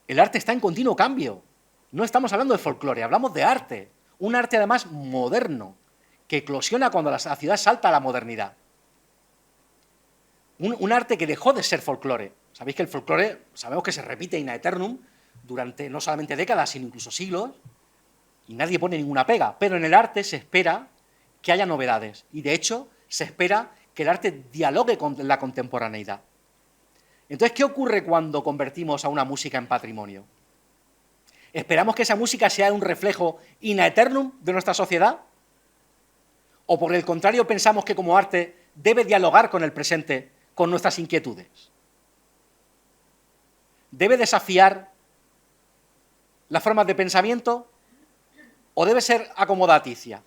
El arte está en continuo cambio. No estamos hablando de folclore, hablamos de arte. Un arte, además, moderno, que eclosiona cuando la ciudad salta a la modernidad. Un arte que dejó de ser folclore. Sabéis que el folclore, sabemos que se repite in aeternum, durante no solamente décadas, sino incluso siglos, y nadie pone ninguna pega, pero en el arte se espera que haya novedades, y de hecho se espera que el arte dialogue con la contemporaneidad. Entonces, ¿qué ocurre cuando convertimos a una música en patrimonio? ¿Esperamos que esa música sea un reflejo in aeternum de nuestra sociedad? ¿O por el contrario pensamos que como arte debe dialogar con el presente, con nuestras inquietudes? ¿Debe desafiar las formas de pensamiento o debe ser acomodaticia?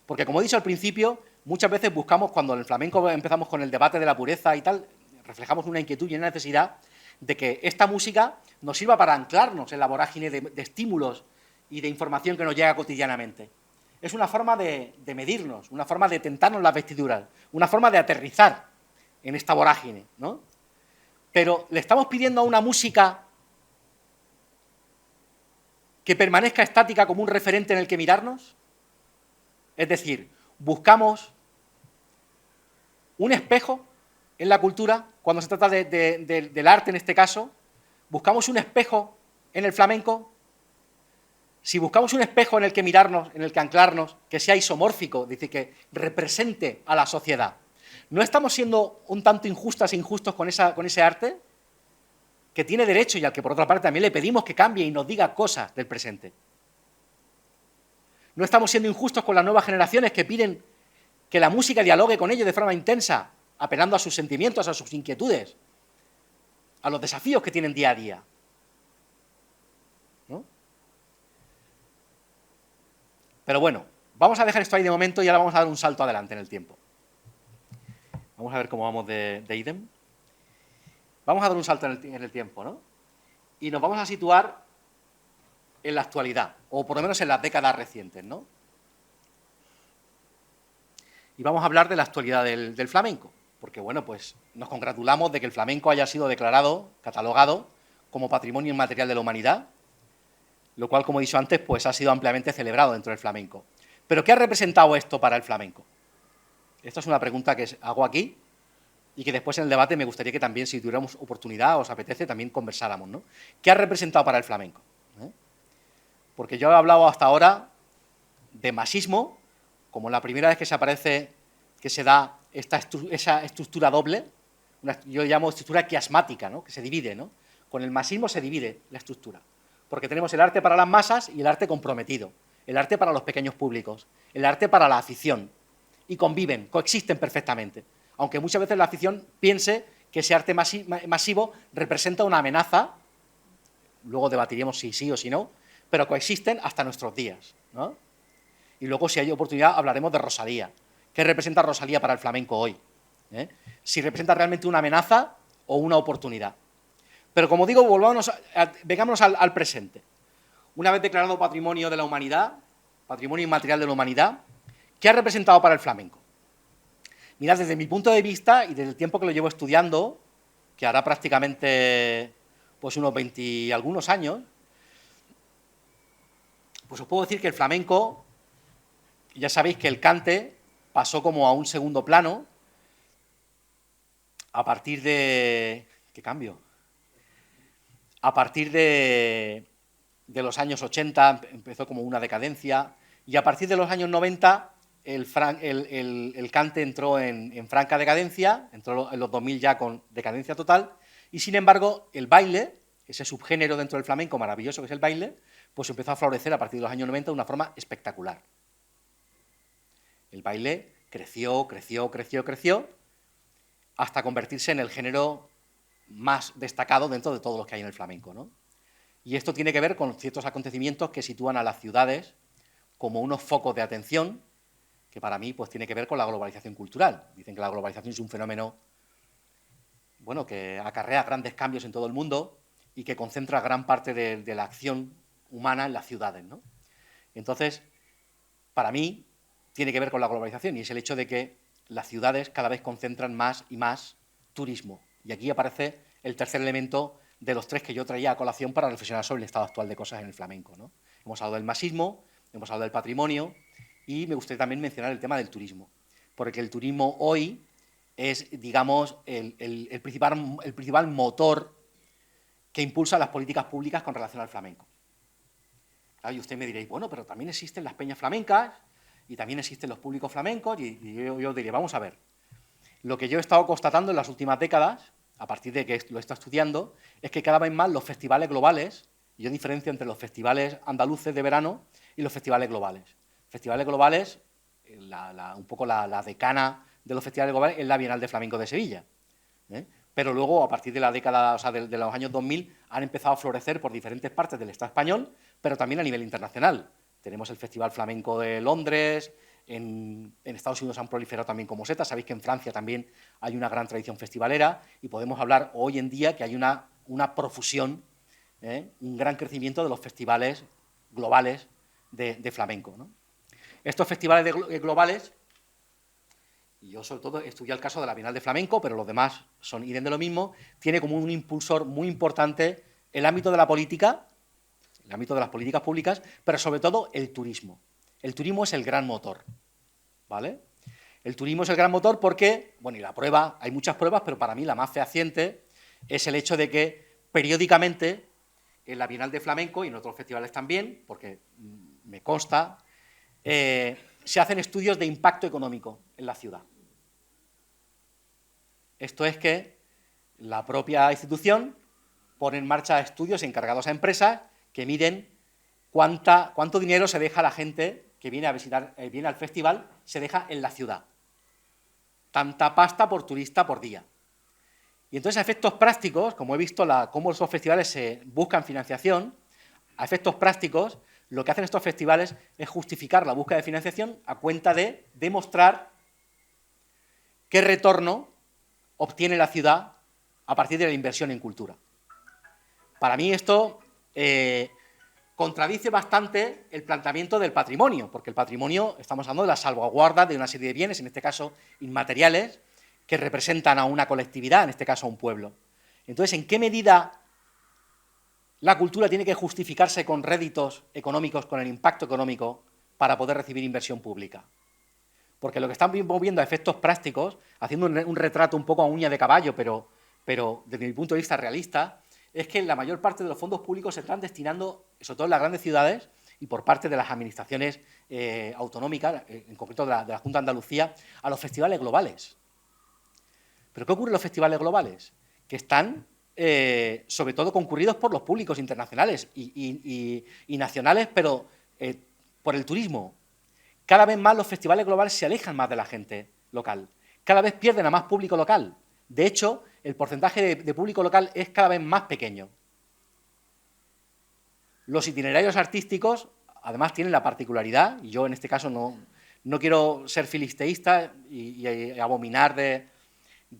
Porque, como he dicho al principio, muchas veces buscamos, cuando en el flamenco empezamos con el debate de la pureza y tal, reflejamos una inquietud y una necesidad de que esta música nos sirva para anclarnos en la vorágine de estímulos y de información que nos llega cotidianamente. Es una forma de medirnos, una forma de tentarnos las vestiduras, una forma de aterrizar en esta vorágine, ¿no? Pero le estamos pidiendo a una música que permanezca estática como un referente en el que mirarnos. Es decir, buscamos un espejo en la cultura, cuando se trata del arte en este caso, buscamos un espejo en el flamenco. Si buscamos un espejo en el que mirarnos, en el que anclarnos, que sea isomórfico, es decir, que represente a la sociedad, ¿no estamos siendo un tanto injustas e injustos con ese arte? Que tiene derecho y al que por otra parte también le pedimos que cambie y nos diga cosas del presente. ¿No estamos siendo injustos con las nuevas generaciones que piden que la música dialogue con ellos de forma intensa, apelando a sus sentimientos, a sus inquietudes, a los desafíos que tienen día a día? ¿No? Pero bueno, vamos a dejar esto ahí de momento y ahora vamos a dar un salto adelante en el tiempo. Vamos a ver cómo vamos de idem. Vamos a dar un salto en el tiempo, ¿no? Y nos vamos a situar en la actualidad, o por lo menos en las décadas recientes, ¿no? Y vamos a hablar de la actualidad del flamenco, porque, bueno, pues nos congratulamos de que el flamenco haya sido declarado, catalogado, como Patrimonio Inmaterial de la Humanidad, lo cual, como he dicho antes, pues ha sido ampliamente celebrado dentro del flamenco. ¿Pero qué ha representado esto para el flamenco? Esta es una pregunta que hago aquí y que después en el debate me gustaría que también, si tuviéramos oportunidad, os apetece, también conversáramos, ¿no? ¿Qué ha representado para el flamenco? Porque yo he hablado hasta ahora de masismo, como la primera vez que se da esa estructura doble, yo llamo estructura quiasmática, ¿no? Que se divide, ¿no? Con el masismo se divide la estructura, porque tenemos el arte para las masas y el arte comprometido, el arte para los pequeños públicos, el arte para la afición, y conviven, coexisten perfectamente, aunque muchas veces la afición piense que ese arte masivo representa una amenaza, luego debatiremos si sí o si no, pero coexisten hasta nuestros días, ¿no? Y luego, si hay oportunidad, hablaremos de Rosalía. ¿Qué representa Rosalía para el flamenco hoy? Si representa realmente una amenaza o una oportunidad. Pero, como digo, vengámonos al presente. Una vez declarado Patrimonio de la Humanidad, Patrimonio Inmaterial de la Humanidad, ¿qué ha representado para el flamenco? Mirad, desde mi punto de vista, y desde el tiempo que lo llevo estudiando, que hará prácticamente pues unos 20 y algunos años, pues os puedo decir que el flamenco, ya sabéis que el cante pasó como a un segundo plano a partir de... ¿Qué cambio? A partir de los años 80 empezó como una decadencia y a partir de los años 90 el cante entró en franca decadencia, entró en los 2000 ya con decadencia total y sin embargo el baile, ese subgénero dentro del flamenco maravilloso que es el baile, pues empezó a florecer a partir de los años 90 de una forma espectacular. El baile creció, hasta convertirse en el género más destacado dentro de todos los que hay en el flamenco, ¿no? Y esto tiene que ver con ciertos acontecimientos que sitúan a las ciudades como unos focos de atención, que para mí pues tiene que ver con la globalización cultural. Dicen que la globalización es un fenómeno, bueno, que acarrea grandes cambios en todo el mundo y que concentra gran parte de la acción humana en las ciudades, ¿no? Entonces, para mí, tiene que ver con la globalización y es el hecho de que las ciudades cada vez concentran más y más turismo. Y aquí aparece el tercer elemento de los tres que yo traía a colación para reflexionar sobre el estado actual de cosas en el flamenco, ¿no? Hemos hablado del masismo, hemos hablado del patrimonio y me gustaría también mencionar el tema del turismo, porque el turismo hoy es, digamos, el principal motor que impulsa las políticas públicas con relación al flamenco. Claro, y usted me diréis, bueno, pero también existen las peñas flamencas y también existen los públicos flamencos, y yo diré, vamos a ver, lo que yo he estado constatando en las últimas décadas, a partir de que lo he estado estudiando, es que cada vez más los festivales globales, y yo diferencio entre los festivales andaluces de verano y los festivales globales. Festivales globales, un poco la decana de los festivales globales es la Bienal de Flamenco de Sevilla, ¿eh? Pero luego, a partir de la década, o sea, de los años 2000, han empezado a florecer por diferentes partes del Estado español, pero también a nivel internacional. Tenemos el Festival Flamenco de Londres, en Estados Unidos han proliferado también como setas, sabéis que en Francia también hay una gran tradición festivalera, y podemos hablar hoy en día que hay una profusión, un gran crecimiento de los festivales globales de flamenco, ¿no? Estos festivales globales, y yo sobre todo estudié el caso de la Bienal de Flamenco, pero los demás son idem de lo mismo, tiene como un impulsor muy importante el ámbito de la política, el ámbito de las políticas públicas, pero sobre todo el turismo. El turismo es el gran motor, ¿vale? El turismo es el gran motor porque, bueno, y la prueba, hay muchas pruebas, pero para mí la más fehaciente es el hecho de que periódicamente en la Bienal de Flamenco y en otros festivales también, porque me consta, se hacen estudios de impacto económico en la ciudad. Esto es que la propia institución pone en marcha estudios encargados a empresas que miden cuánto dinero se deja la gente que viene a visitar, viene al festival, se deja en la ciudad. Tanta pasta por turista por día. Y entonces, a efectos prácticos, como he visto cómo esos festivales se buscan financiación, a efectos prácticos, lo que hacen estos festivales es justificar la búsqueda de financiación a cuenta de demostrar qué retorno obtiene la ciudad a partir de la inversión en cultura. Para mí esto contradice bastante el planteamiento del patrimonio, porque el patrimonio, estamos hablando de la salvaguarda de una serie de bienes, en este caso inmateriales, que representan a una colectividad, en este caso a un pueblo. Entonces, ¿en qué medida la cultura tiene que justificarse con réditos económicos, con el impacto económico, para poder recibir inversión pública? Porque lo que estamos viendo a efectos prácticos, haciendo un retrato un poco a uña de caballo, pero desde mi punto de vista realista, es que la mayor parte de los fondos públicos se están destinando, sobre todo en las grandes ciudades y por parte de las administraciones autonómicas, en concreto de la Junta de Andalucía, a los festivales globales. ¿Pero qué ocurre en los festivales globales? Que están, sobre todo, concurridos por los públicos internacionales y nacionales, pero por el turismo. Cada vez más los festivales globales se alejan más de la gente local. Cada vez pierden a más público local. De hecho, el porcentaje de público local es cada vez más pequeño. Los itinerarios artísticos, además, tienen la particularidad, y yo en este caso no quiero ser filisteísta y abominar de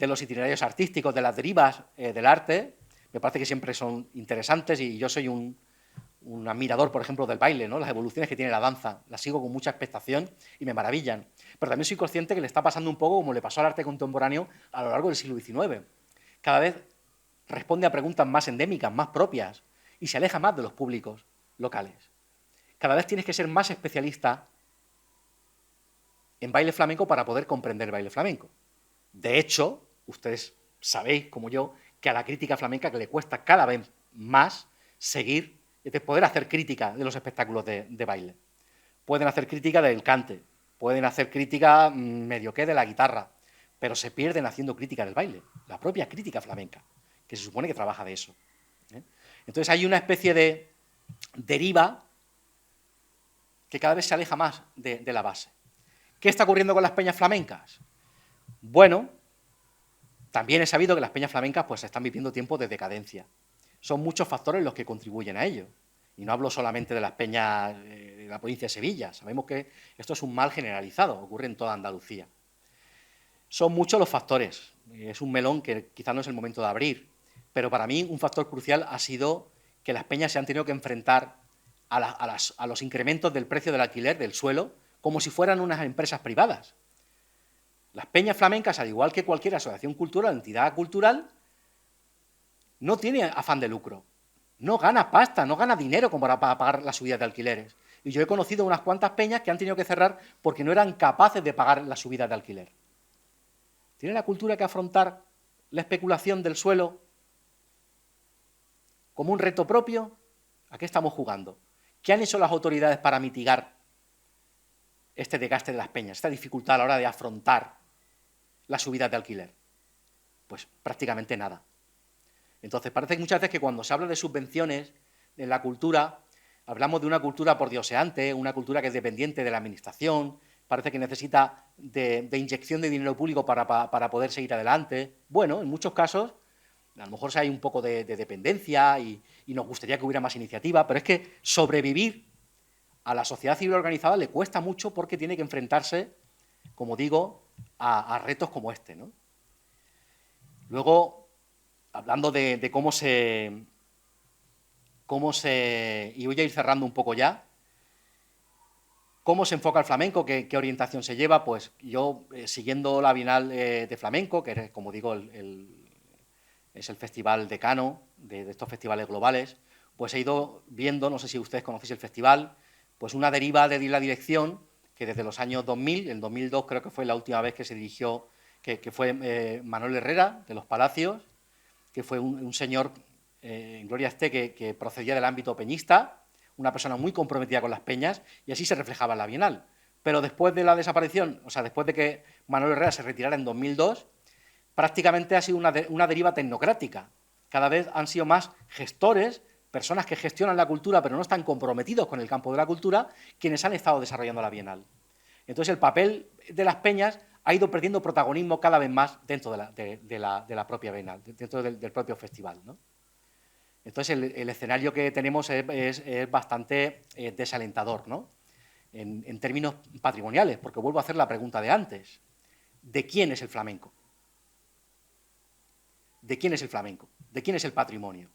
los itinerarios artísticos, de las derivas del arte, me parece que siempre son interesantes, y yo soy un admirador, por ejemplo, del baile, ¿no? Las evoluciones que tiene la danza, las sigo con mucha expectación y me maravillan. Pero también soy consciente que le está pasando un poco como le pasó al arte contemporáneo a lo largo del siglo XIX. Cada vez responde a preguntas más endémicas, más propias, y se aleja más de los públicos locales. Cada vez tienes que ser más especialista en baile flamenco para poder comprender el baile flamenco. De hecho, ustedes sabéis, como yo, que a la crítica flamenca que le cuesta cada vez más seguir, poder hacer crítica de los espectáculos de baile. Pueden hacer crítica del cante, pueden hacer crítica medio que de la guitarra, pero se pierden haciendo crítica del baile, la propia crítica flamenca, que se supone que trabaja de eso. Entonces hay una especie de deriva que cada vez se aleja más de la base. ¿Qué está ocurriendo con las peñas flamencas? Bueno, también he sabido que las peñas flamencas pues están viviendo tiempos de decadencia. Son muchos factores los que contribuyen a ello. Y no hablo solamente de las peñas de la provincia de Sevilla. Sabemos que esto es un mal generalizado, ocurre en toda Andalucía. Son muchos los factores. Es un melón que quizás no es el momento de abrir. Pero para mí un factor crucial ha sido que las peñas se han tenido que enfrentar a los incrementos del precio del alquiler, del suelo, como si fueran unas empresas privadas. Las peñas flamencas, al igual que cualquier asociación cultural, entidad cultural, no tiene afán de lucro, no gana pasta, no gana dinero como para pagar las subidas de alquileres. Y yo he conocido unas cuantas peñas que han tenido que cerrar porque no eran capaces de pagar las subidas de alquiler. ¿Tiene la cultura que afrontar la especulación del suelo como un reto propio, ¿a qué estamos jugando? ¿Qué han hecho las autoridades para mitigar este desgaste de las peñas, esta dificultad a la hora de afrontar las subidas de alquiler? Pues prácticamente nada. Entonces, parece muchas veces que cuando se habla de subvenciones en la cultura, hablamos de una cultura pordioseante, una cultura que es dependiente de la administración, parece que necesita de inyección de dinero público para poder seguir adelante. Bueno, en muchos casos, a lo mejor hay un poco de dependencia y nos gustaría que hubiera más iniciativa, pero es que sobrevivir a la sociedad civil organizada le cuesta mucho porque tiene que enfrentarse, como digo, a retos como este, ¿no? Luego, hablando de cómo se... Y voy a ir cerrando un poco ya. ¿Cómo se enfoca el flamenco? ¿Qué orientación se lleva? Pues yo, siguiendo la Bienal de Flamenco, que es, como digo, es el festival decano de estos festivales globales, pues he ido viendo, no sé si ustedes conocéis el festival, pues una deriva de la dirección que desde los años 2000, en 2002 creo que fue la última vez que se dirigió, que fue Manuel Herrera, de Los Palacios, que fue un señor, en gloria esté, que procedía del ámbito peñista, una persona muy comprometida con las peñas, y así se reflejaba en la Bienal. Pero después de la desaparición, o sea, después de que Manuel Herrera se retirara en 2002, prácticamente ha sido una deriva tecnocrática. Cada vez han sido más gestores, personas que gestionan la cultura pero no están comprometidos con el campo de la cultura, quienes han estado desarrollando la Bienal. Entonces el papel de las peñas ha ido perdiendo protagonismo cada vez más dentro de la propia Bienal, dentro del propio festival, ¿no? Entonces el escenario que tenemos es bastante desalentador, ¿no? En términos patrimoniales, porque vuelvo a hacer la pregunta de antes. ¿De quién es el flamenco? ¿De quién es el flamenco? ¿De quién es el patrimonio?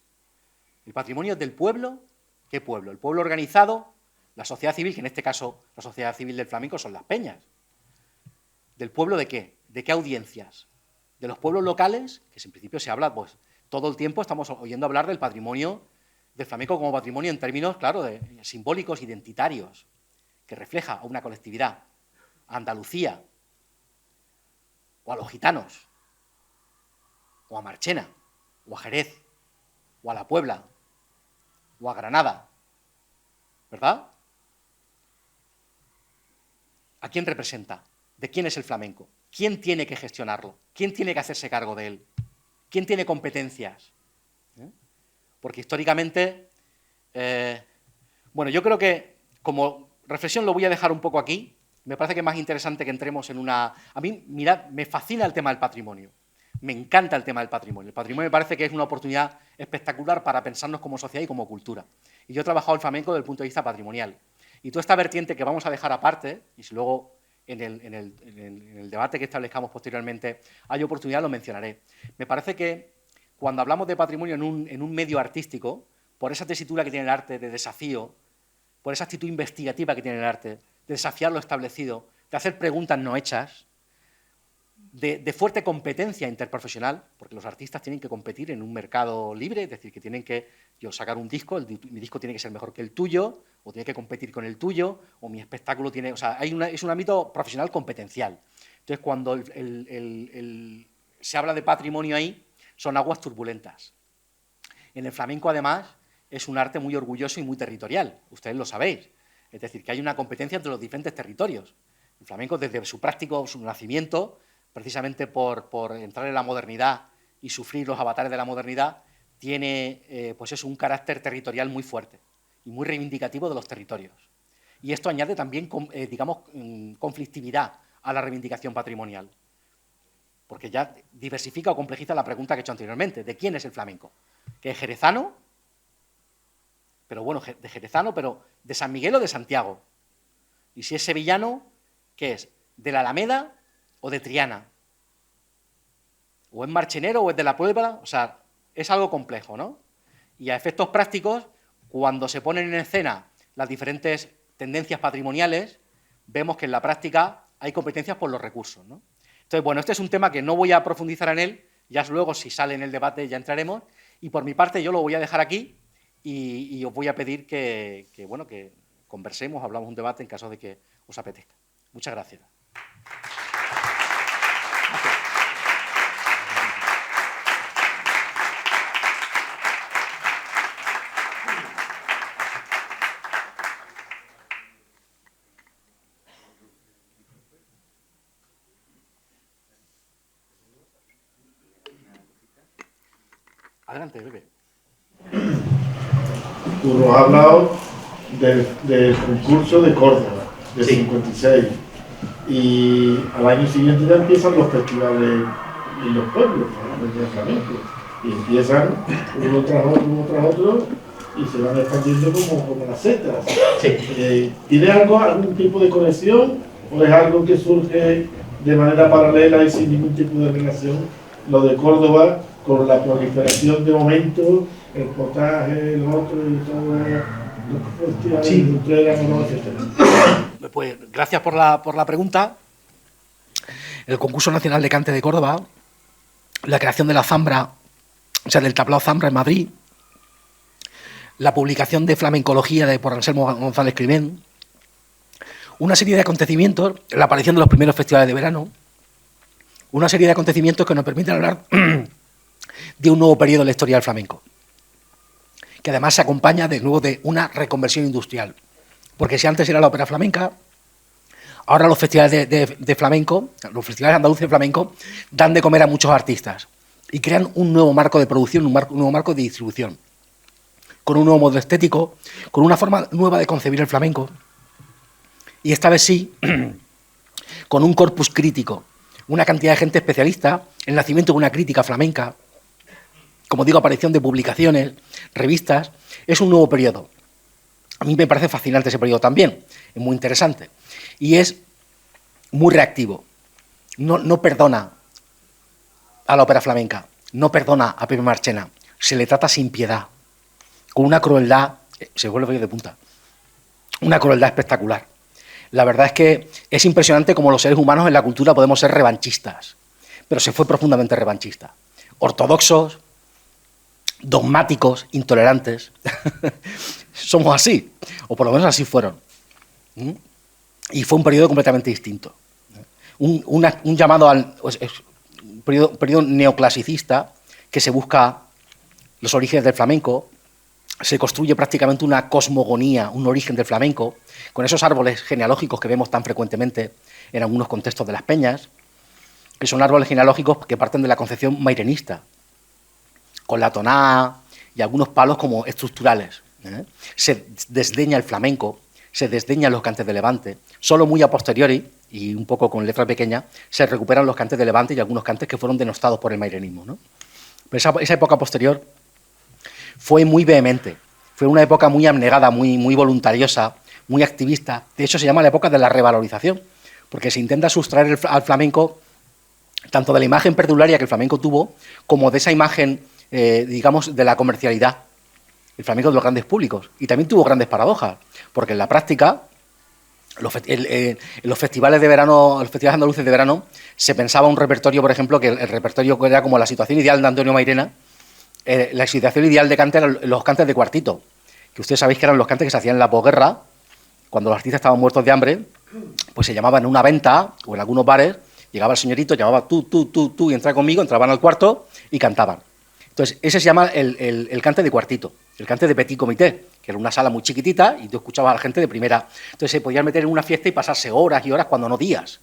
¿El patrimonio es del pueblo? ¿Qué pueblo? ¿El pueblo organizado? ¿La sociedad civil? Que en este caso la sociedad civil del flamenco son las peñas. ¿Del pueblo de qué? ¿De qué audiencias? ¿De los pueblos locales? Que en principio se habla, pues todo el tiempo estamos oyendo hablar del patrimonio del flamenco como patrimonio en términos, claro, simbólicos, identitarios, que refleja a una colectividad, a Andalucía, o a los gitanos, o a Marchena, o a Jerez, o a La Puebla, o a Granada, ¿verdad? ¿A quién representa? ¿De quién es el flamenco? ¿Quién tiene que gestionarlo? ¿Quién tiene que hacerse cargo de él? ¿Quién tiene competencias? Porque históricamente, bueno, yo creo que como reflexión lo voy a dejar un poco aquí. Me parece que es más interesante que entremos en una... A mí, mirad, me fascina el tema del patrimonio. Me encanta el tema del patrimonio. El patrimonio me parece que es una oportunidad espectacular para pensarnos como sociedad y como cultura. Y yo he trabajado el flamenco desde el punto de vista patrimonial. Y toda esta vertiente que vamos a dejar aparte, y si luego en el debate que establezcamos posteriormente hay oportunidad, lo mencionaré. Me parece que cuando hablamos de patrimonio en un medio artístico, por esa tesitura que tiene el arte de desafío, por esa actitud investigativa que tiene el arte, de desafiar lo establecido, de hacer preguntas no hechas, de fuerte competencia interprofesional, porque los artistas tienen que competir en un mercado libre, es decir, que tienen que sacar un disco, mi disco tiene que ser mejor que el tuyo, o tiene que competir con el tuyo, o mi espectáculo tiene... O sea, es un ámbito profesional competencial. Entonces, cuando se habla de patrimonio ahí, son aguas turbulentas. En el flamenco, además, es un arte muy orgulloso y muy territorial, ustedes lo sabéis. Es decir, que hay una competencia entre los diferentes territorios. El flamenco, desde su nacimiento, precisamente por entrar en la modernidad y sufrir los avatares de la modernidad, tiene pues eso, un carácter territorial muy fuerte y muy reivindicativo de los territorios. Y esto añade también, digamos, conflictividad a la reivindicación patrimonial, porque ya diversifica o complejiza la pregunta que he hecho anteriormente, ¿de quién es el flamenco? ¿Que es jerezano? Pero bueno, de jerezano, pero ¿de San Miguel o de Santiago? Y si es sevillano, ¿qué es? ¿De la Alameda o de Triana? ¿O es marchenero o es de La Puebla? O sea, es algo complejo, ¿no? Y a efectos prácticos, cuando se ponen en escena las diferentes tendencias patrimoniales, vemos que en la práctica hay competencias por los recursos, ¿no? Entonces, bueno, este es un tema que no voy a profundizar en él, ya luego si sale en el debate ya entraremos, y por mi parte yo lo voy a dejar aquí y os voy a pedir que conversemos, hablamos un debate en caso de que os apetezca. Muchas gracias. Adelante, Pepe. Curro ha hablado del concurso de Córdoba, de 56, y al año siguiente ya empiezan los festivales en los pueblos, ¿no? De flamenco, y empiezan uno tras otro, y se van expandiendo como las setas. ¿Tiene algún tipo de conexión, o es algo que surge de manera paralela y sin ningún tipo de relación, lo de Córdoba, con la proliferación de momentos, el potaje, el otro y todo los festivales de entrega, ¿no? Etcétera? Pues gracias por la pregunta. El concurso nacional de cante de Córdoba, la creación de la Zambra, o sea, del tablao Zambra en Madrid, la publicación de Flamencología por Anselmo González Climent, una serie de acontecimientos, la aparición de los primeros festivales de verano, una serie de acontecimientos que nos permiten hablar de un nuevo periodo en la historia del flamenco, que además se acompaña de nuevo de una reconversión industrial, porque si antes era la ópera flamenca, ahora los festivales de flamenco, los festivales andaluces de flamenco, dan de comer a muchos artistas y crean un nuevo marco de producción, un nuevo marco de distribución, con un nuevo modo estético, con una forma nueva de concebir el flamenco, y esta vez sí, con un corpus crítico, una cantidad de gente especialista, el nacimiento de una crítica flamenca, como digo, aparición de publicaciones, revistas. Es un nuevo periodo. A mí me parece fascinante ese periodo también, es muy interesante, y es muy reactivo. No perdona a la ópera flamenca, no perdona a Pepe Marchena, se le trata sin piedad, con una crueldad, se vuelve de punta, una crueldad espectacular. La verdad es que es impresionante cómo los seres humanos en la cultura podemos ser revanchistas, pero se fue profundamente revanchista. Ortodoxos, dogmáticos, intolerantes, somos así, o por lo menos así fueron. Y fue un periodo completamente distinto. Un llamado al periodo neoclasicista, que se busca los orígenes del flamenco, se construye prácticamente una cosmogonía, un origen del flamenco, con esos árboles genealógicos que vemos tan frecuentemente en algunos contextos de las peñas, que son árboles genealógicos que parten de la concepción mairenista, con la tonada y algunos palos como estructurales. Se desdeña el flamenco, se desdeñan los cantes de Levante, solo muy a posteriori, y un poco con letra pequeña, se recuperan los cantes de Levante y algunos cantes que fueron denostados por el mairenismo, ¿no? Pero esa época posterior fue muy vehemente, fue una época muy abnegada, muy voluntariosa, muy activista. De hecho, se llama la época de la revalorización, porque se intenta sustraer al flamenco tanto de la imagen perdularia que el flamenco tuvo, como de esa imagen, digamos, de la comercialidad, el flamenco de los grandes públicos. Y también tuvo grandes paradojas, porque en la práctica, en los festivales de verano, los festivales andaluces de verano, se pensaba un repertorio, por ejemplo, que el repertorio era como la situación ideal de Antonio Mairena. La situación ideal de cante eran los cantes de cuartito, que ustedes sabéis que eran los cantes que se hacían en la posguerra, cuando los artistas estaban muertos de hambre, pues se llamaban en una venta o en algunos bares, llegaba el señorito, llamaba tú, y entra conmigo, entraban al cuarto y cantaban. Entonces, ese se llama el cante de cuartito, el cante de petit comité, que era una sala muy chiquitita y tú escuchabas a la gente de primera. Entonces, se podían meter en una fiesta y pasarse horas y horas, cuando no días.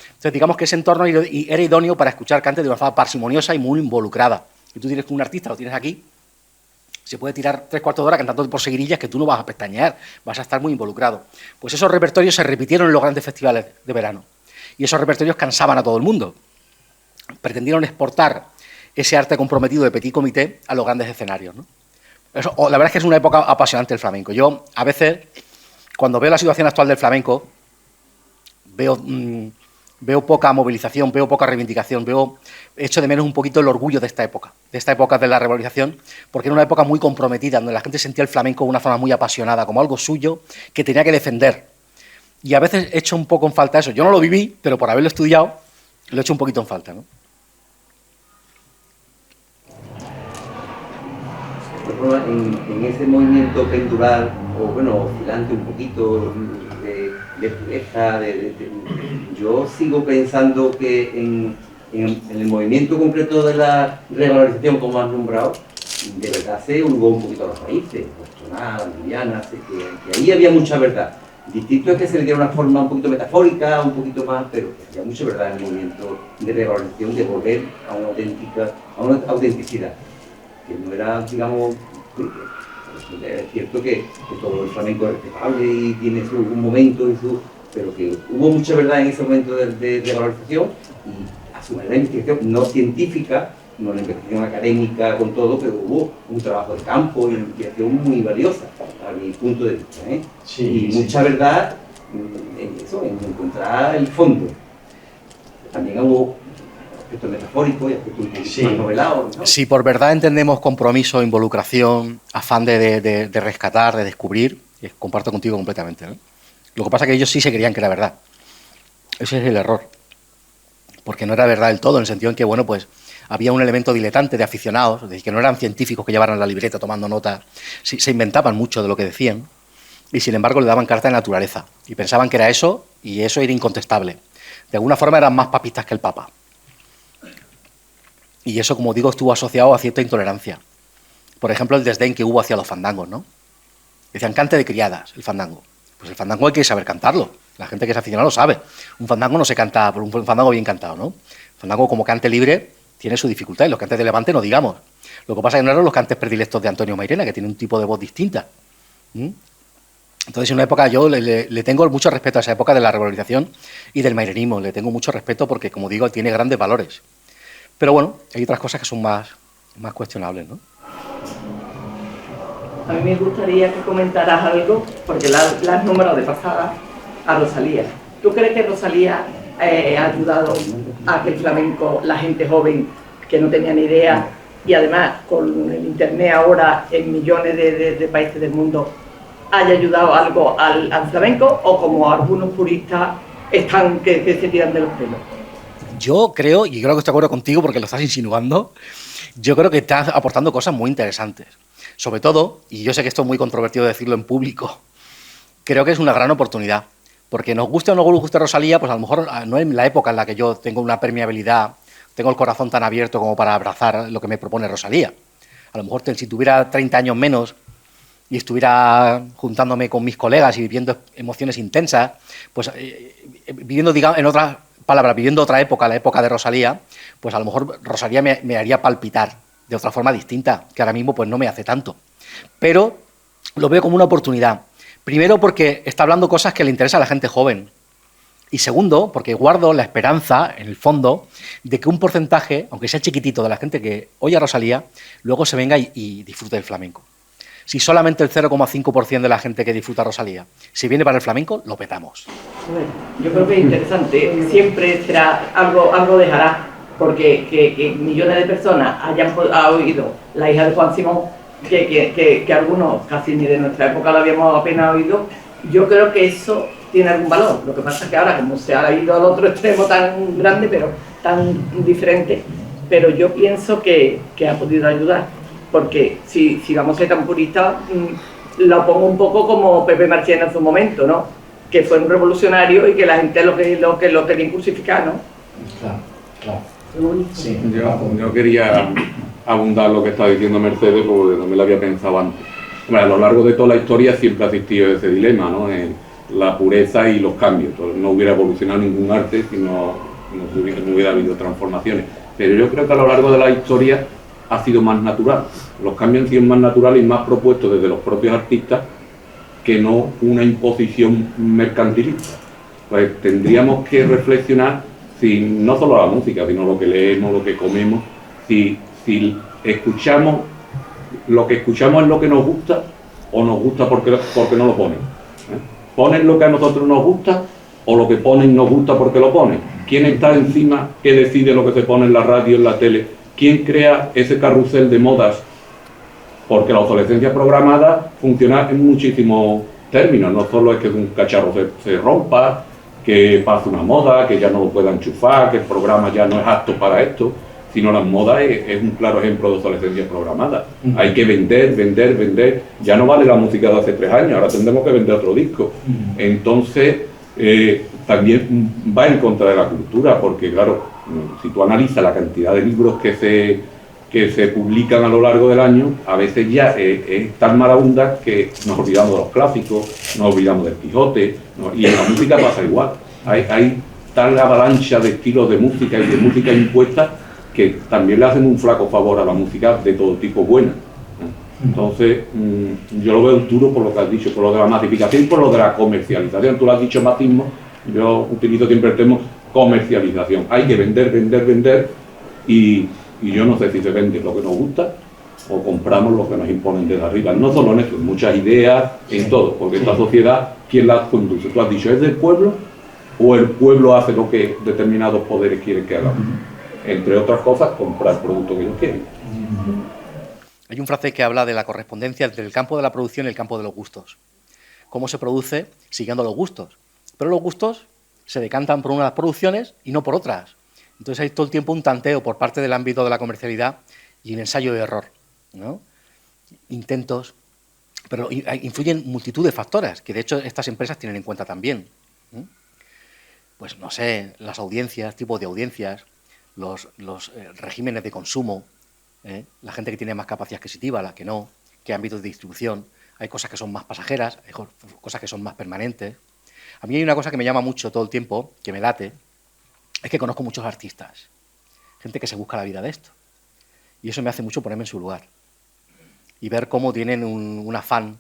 Entonces, digamos que ese entorno era idóneo para escuchar cantes de una forma parsimoniosa y muy involucrada. Y tú tienes que un artista, lo tienes aquí, se puede tirar 3/4 de hora cantando por seguirillas que tú no vas a pestañear, vas a estar muy involucrado. Pues esos repertorios se repitieron en los grandes festivales de verano. Y esos repertorios cansaban a todo el mundo. Pretendieron exportar ese arte comprometido de petit comité a los grandes escenarios, ¿no? La verdad es que es una época apasionante el flamenco. Yo, a veces, cuando veo la situación actual del flamenco, veo poca movilización, veo poca reivindicación, echo de menos un poquito el orgullo de esta época de la revalorización, porque era una época muy comprometida, donde la gente sentía el flamenco de una forma muy apasionada, como algo suyo que tenía que defender. Y a veces echo un poco en falta eso. Yo no lo viví, pero por haberlo estudiado, lo echo un poquito en falta, ¿no? En ese movimiento pendular, o bueno, oscilante un poquito, de pureza, yo sigo pensando que en el movimiento concreto de la revalorización, como has nombrado, de verdad se hurgó un poquito a los países, Bostonal, Liliana, que ahí había mucha verdad. Distinto es que se le diera una forma un poquito metafórica, un poquito más, pero había mucha verdad en el movimiento de revalorización, de volver a una autenticidad. que no era, digamos, es cierto que todo el flamenco es respetable y tiene su momento, pero que hubo mucha verdad en ese momento de valorización y a su manera de investigación no científica, no una investigación académica con todo, pero hubo un trabajo de campo y una investigación muy valiosa, a mi punto de vista, ¿eh? Sí, y mucha verdad en eso, en encontrar el fondo. También hubo aspectos metafóricos y aspectos un poquito más novelados, ¿no? Si por verdad entendemos compromiso, involucración, afán de rescatar, de descubrir, comparto contigo completamente, ¿no? Lo que pasa es que ellos sí se creían que era verdad. Ese es el error. Porque no era verdad del todo, en el sentido en que, bueno, pues había un elemento diletante de aficionados, es decir, que no eran científicos que llevaran la libreta tomando notas, se inventaban mucho de lo que decían y, sin embargo, le daban carta de naturaleza y pensaban que era eso y eso era incontestable. De alguna forma eran más papistas que el Papa. Y eso, como digo, estuvo asociado a cierta intolerancia. Por ejemplo, el desdén que hubo hacia los fandangos, ¿no? Decían, cante de criadas, el fandango. Pues el fandango hay que saber cantarlo. La gente que es aficionada lo sabe. Un fandango no se canta por un fandango bien cantado, ¿no? El fandango, como cante libre, tiene su dificultad. Y los cantes de Levante no digamos. Lo que pasa es que no eran los cantes predilectos de Antonio Mairena, que tiene un tipo de voz distinta. Entonces, en una época, yo le tengo mucho respeto a esa época de la revalorización y del mairenismo. Le tengo mucho respeto porque, como digo, tiene grandes valores. Pero bueno, hay otras cosas que son más cuestionables, ¿no? A mí me gustaría que comentaras algo, porque la has nombrado de pasada, a Rosalía. ¿Tú crees que Rosalía ha ayudado a que el flamenco, la gente joven que no tenía ni idea, y además con el internet ahora en millones de países del mundo, haya ayudado algo al flamenco, o como algunos puristas están que se tiran de los pelos? Yo creo, y creo que estoy de acuerdo contigo porque lo estás insinuando, yo creo que estás aportando cosas muy interesantes. Sobre todo, y yo sé que esto es muy controvertido decirlo en público, creo que es una gran oportunidad. Porque nos guste o no nos guste Rosalía, pues a lo mejor no es la época en la que yo tengo una permeabilidad, tengo el corazón tan abierto como para abrazar lo que me propone Rosalía. A lo mejor si tuviera 30 años menos y estuviera juntándome con mis colegas y viviendo emociones intensas, pues viviendo, digamos, en otras palabras, viviendo otra época, la época de Rosalía, pues a lo mejor Rosalía me haría palpitar de otra forma distinta, que ahora mismo pues no me hace tanto. Pero lo veo como una oportunidad. Primero, porque está hablando cosas que le interesan a la gente joven. Y segundo, porque guardo la esperanza, en el fondo, de que un porcentaje, aunque sea chiquitito, de la gente que oye a Rosalía, luego se venga y disfrute del flamenco. Si solamente el 0,5% de la gente que disfruta Rosalía, si viene para el flamenco, lo petamos. Bueno, yo creo que es interesante. Siempre será algo dejará, porque que millones de personas hayan oído La hija de Juan Simón, que algunos casi ni de nuestra época lo habíamos apenas oído. Yo creo que eso tiene algún valor. Lo que pasa es que ahora, como se ha ido al otro extremo tan grande, pero tan diferente, pero yo pienso que ha podido ayudar, porque si vamos a ser tan puristas, lo pongo un poco como Pepe Marchena en su momento, ¿no? Que fue un revolucionario y que la gente lo quería crucificar, ¿no? Claro. Sí, yo quería abundar lo que está diciendo Mercedes, porque no me lo había pensado antes. Bueno, a lo largo de toda la historia siempre ha existido ese dilema, ¿no? La pureza y los cambios. Entonces, no hubiera evolucionado ningún arte si no hubiera habido transformaciones. Pero yo creo que a lo largo de la historia ha sido más natural. Los cambios han sido más naturales y más propuestos desde los propios artistas que no una imposición mercantilista. Pues tendríamos que reflexionar si no solo la música, sino lo que leemos, lo que comemos, si escuchamos, lo que escuchamos es lo que nos gusta o nos gusta porque no lo ponen. ¿Ponen lo que a nosotros nos gusta o lo que ponen nos gusta porque lo ponen? ¿Quién está encima que decide lo que se pone en la radio, en la tele? ¿Quién crea ese carrusel de modas? Porque la obsolescencia programada funciona en muchísimos términos. No solo es que un cacharro se rompa, que pase una moda, que ya no lo pueda enchufar, que el programa ya no es apto para esto, sino las modas es un claro ejemplo de obsolescencia programada. Hay que vender. Ya no vale la música de hace 3 años, ahora tendremos que vender otro disco. Entonces, también va en contra de la cultura, porque claro, si tú analizas la cantidad de libros que se publican a lo largo del año, a veces ya es tan marabunda que nos olvidamos de los clásicos, nos olvidamos del Quijote, y en la música pasa igual. Hay tal avalancha de estilos de música y de música impuesta que también le hacen un flaco favor a la música de todo tipo buena. Entonces, yo lo veo duro por lo que has dicho, por lo de la masificación y por lo de la comercialización. Tú lo has dicho, matismo, yo utilizo siempre el término comercialización. Hay que vender, vender, vender, y yo no sé si se vende lo que nos gusta o compramos lo que nos imponen desde arriba. No solo en eso, en muchas ideas, en todo, porque esta sociedad, ¿quién la conduce? Tú has dicho, ¿es del pueblo o el pueblo hace lo que determinados poderes quieren que hagamos? Entre otras cosas, comprar el producto que ellos quieren. Hay un francés que habla de la correspondencia entre el campo de la producción y el campo de los gustos. Cómo se produce siguiendo los gustos. Pero los gustos se decantan por unas producciones y no por otras. Entonces hay todo el tiempo un tanteo por parte del ámbito de la comercialidad y un ensayo de error, ¿no? Intentos, pero influyen multitud de factores que de hecho estas empresas tienen en cuenta también. Pues no sé, las audiencias, tipos de audiencias, los regímenes de consumo, la gente que tiene más capacidad adquisitiva, la que no, qué ámbitos de distribución. Hay cosas que son más pasajeras, hay cosas que son más permanentes. A mí hay una cosa que me llama mucho todo el tiempo, que me late, es que conozco muchos artistas, gente que se busca la vida de esto. Y eso me hace mucho ponerme en su lugar. Y ver cómo tienen un afán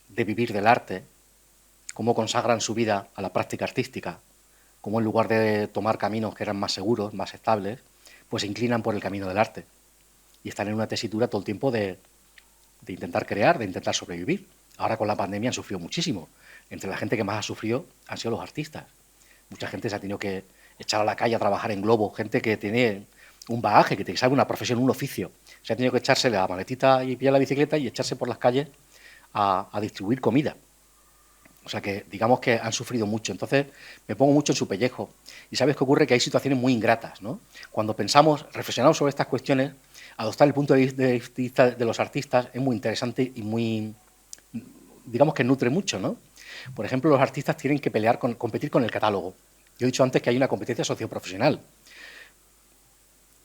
de vivir del arte, cómo consagran su vida a la práctica artística, cómo en lugar de tomar caminos que eran más seguros, más estables, pues se inclinan por el camino del arte. Y están en una tesitura todo el tiempo de intentar crear, de intentar sobrevivir. Ahora con la pandemia han sufrido muchísimo. Entre la gente que más ha sufrido han sido los artistas. Mucha gente se ha tenido que echar a la calle a trabajar en globo, gente que tiene un bagaje, que sabe una profesión, un oficio. Se ha tenido que echarse la maletita y pillar la bicicleta y echarse por las calles a distribuir comida. O sea que digamos que han sufrido mucho. Entonces me pongo mucho en su pellejo. Y ¿sabes qué ocurre? Que hay situaciones muy ingratas, ¿no? Cuando reflexionamos sobre estas cuestiones, adoptar el punto de vista de los artistas es muy interesante y muy, digamos que nutre mucho, ¿no? Por ejemplo, los artistas tienen que competir con el catálogo. Yo he dicho antes que hay una competencia socioprofesional.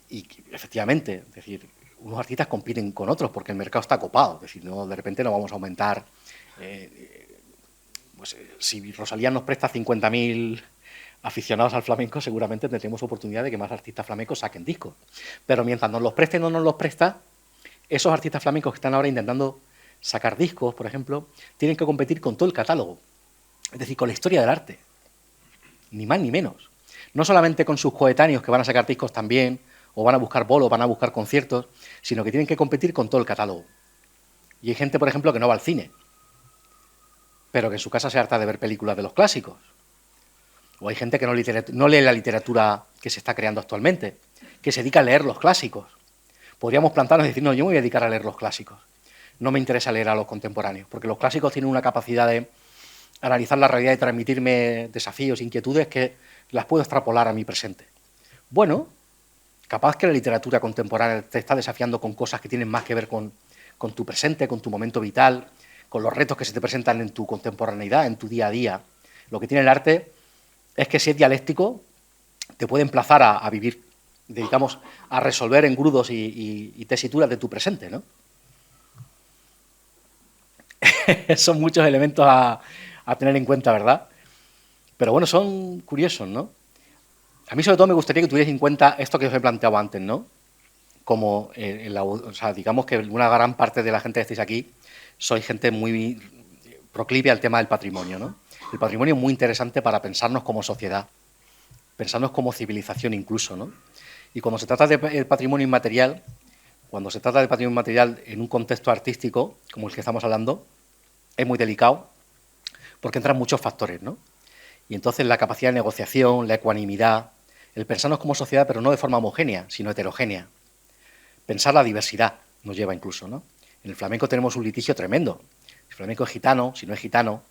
Y efectivamente, es decir, unos artistas compiten con otros porque el mercado está copado. Es decir, no, de repente no vamos a aumentar. Pues si Rosalía nos presta 50.000 aficionados al flamenco, seguramente tendremos oportunidad de que más artistas flamencos saquen discos. Pero mientras nos los preste o no nos los presta, esos artistas flamencos que están ahora intentando sacar discos, por ejemplo, tienen que competir con todo el catálogo. Es decir, con la historia del arte. Ni más ni menos. No solamente con sus coetáneos que van a sacar discos también, o van a buscar bolos, van a buscar conciertos, sino que tienen que competir con todo el catálogo. Y hay gente, por ejemplo, que no va al cine, pero que en su casa se harta de ver películas de los clásicos. O hay gente que no lee la literatura que se está creando actualmente, que se dedica a leer los clásicos. Podríamos plantarnos y decir, no, yo me voy a dedicar a leer los clásicos. No me interesa leer a los contemporáneos, porque los clásicos tienen una capacidad de analizar la realidad y transmitirme desafíos, inquietudes que las puedo extrapolar a mi presente. Bueno, capaz que la literatura contemporánea te está desafiando con cosas que tienen más que ver con tu presente, con tu momento vital, con los retos que se te presentan en tu contemporaneidad, en tu día a día. Lo que tiene el arte es que si es dialéctico, te puede emplazar a vivir, digamos, a resolver engrudos y tesituras de tu presente, ¿no? Son muchos elementos a tener en cuenta, ¿verdad? Pero bueno, son curiosos, ¿no? A mí sobre todo me gustaría que tuvierais en cuenta esto que os he planteado antes, ¿no? Como, o sea, digamos que una gran parte de la gente que estáis aquí sois gente muy proclive al tema del patrimonio, ¿no? El patrimonio es muy interesante para pensarnos como sociedad, pensarnos como civilización incluso, ¿no? Y cuando se trata del patrimonio inmaterial, cuando se trata del patrimonio inmaterial en un contexto artístico, como el que estamos hablando, es muy delicado porque entran muchos factores, ¿no? Y entonces la capacidad de negociación, la ecuanimidad, el pensarnos como sociedad, pero no de forma homogénea, sino heterogénea. Pensar la diversidad nos lleva incluso, ¿no? En el flamenco tenemos un litigio tremendo. El flamenco es gitano, si no es gitano,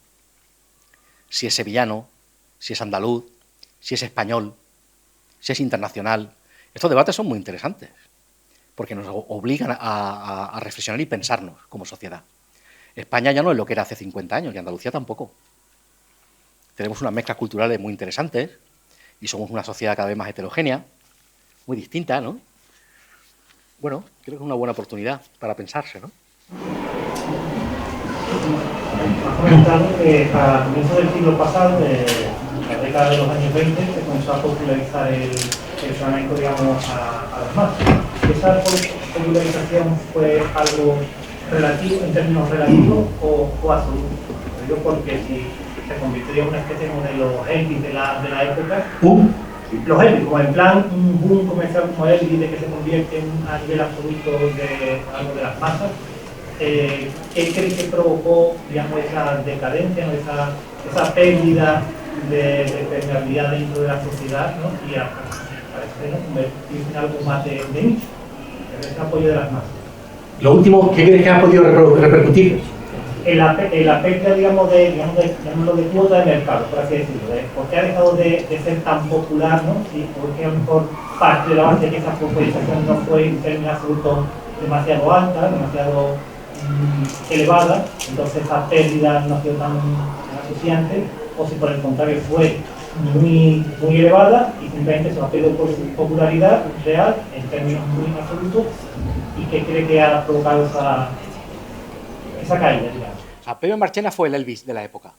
si es sevillano, si es andaluz, si es español, si es internacional. Estos debates son muy interesantes, porque nos obligan a reflexionar y pensarnos como sociedad. España ya no es lo que era hace 50 años, y Andalucía tampoco. Tenemos unas mezclas culturales muy interesantes y somos una sociedad cada vez más heterogénea, muy distinta, ¿no? Bueno, creo que es una buena oportunidad para pensarse, ¿no? Has comentado que para comienzos del siglo pasado, década de los años 20 se comenzó a popularizar el flamenco, digamos, a las masas. ¿Esa popularización fue algo relativo, en términos relativos o absolutos? Yo porque si se convirtió en una especie como de los Elvis de la época, los Elvis, como en plan un boom comercial como Elvis de que se convierte a nivel absoluto de algo de las masas, ¿qué crees que provocó, digamos, esa decadencia, ¿no? esa pérdida de permeabilidad dentro de la sociedad, ¿no? Y parece, ¿no?, convertirse en algo más de nicho, ese apoyo de las masas? Lo último, ¿qué crees que ha podido repercutir? En la pérdida, digamos, de cuota de mercado, por así decirlo, porque ha dejado de ser tan popular, ¿no? Sí, porque a lo mejor parte de la base de que esa popularización no fue en términos absolutos demasiado alta, demasiado elevada, entonces esa pérdida no ha sido tan asociante, o si por el contrario fue muy elevada y simplemente se ha perdido por su popularidad real en términos muy absolutos, y que cree que ha provocado esa caída, digamos. O sea, Pepe Marchena fue el Elvis de la época.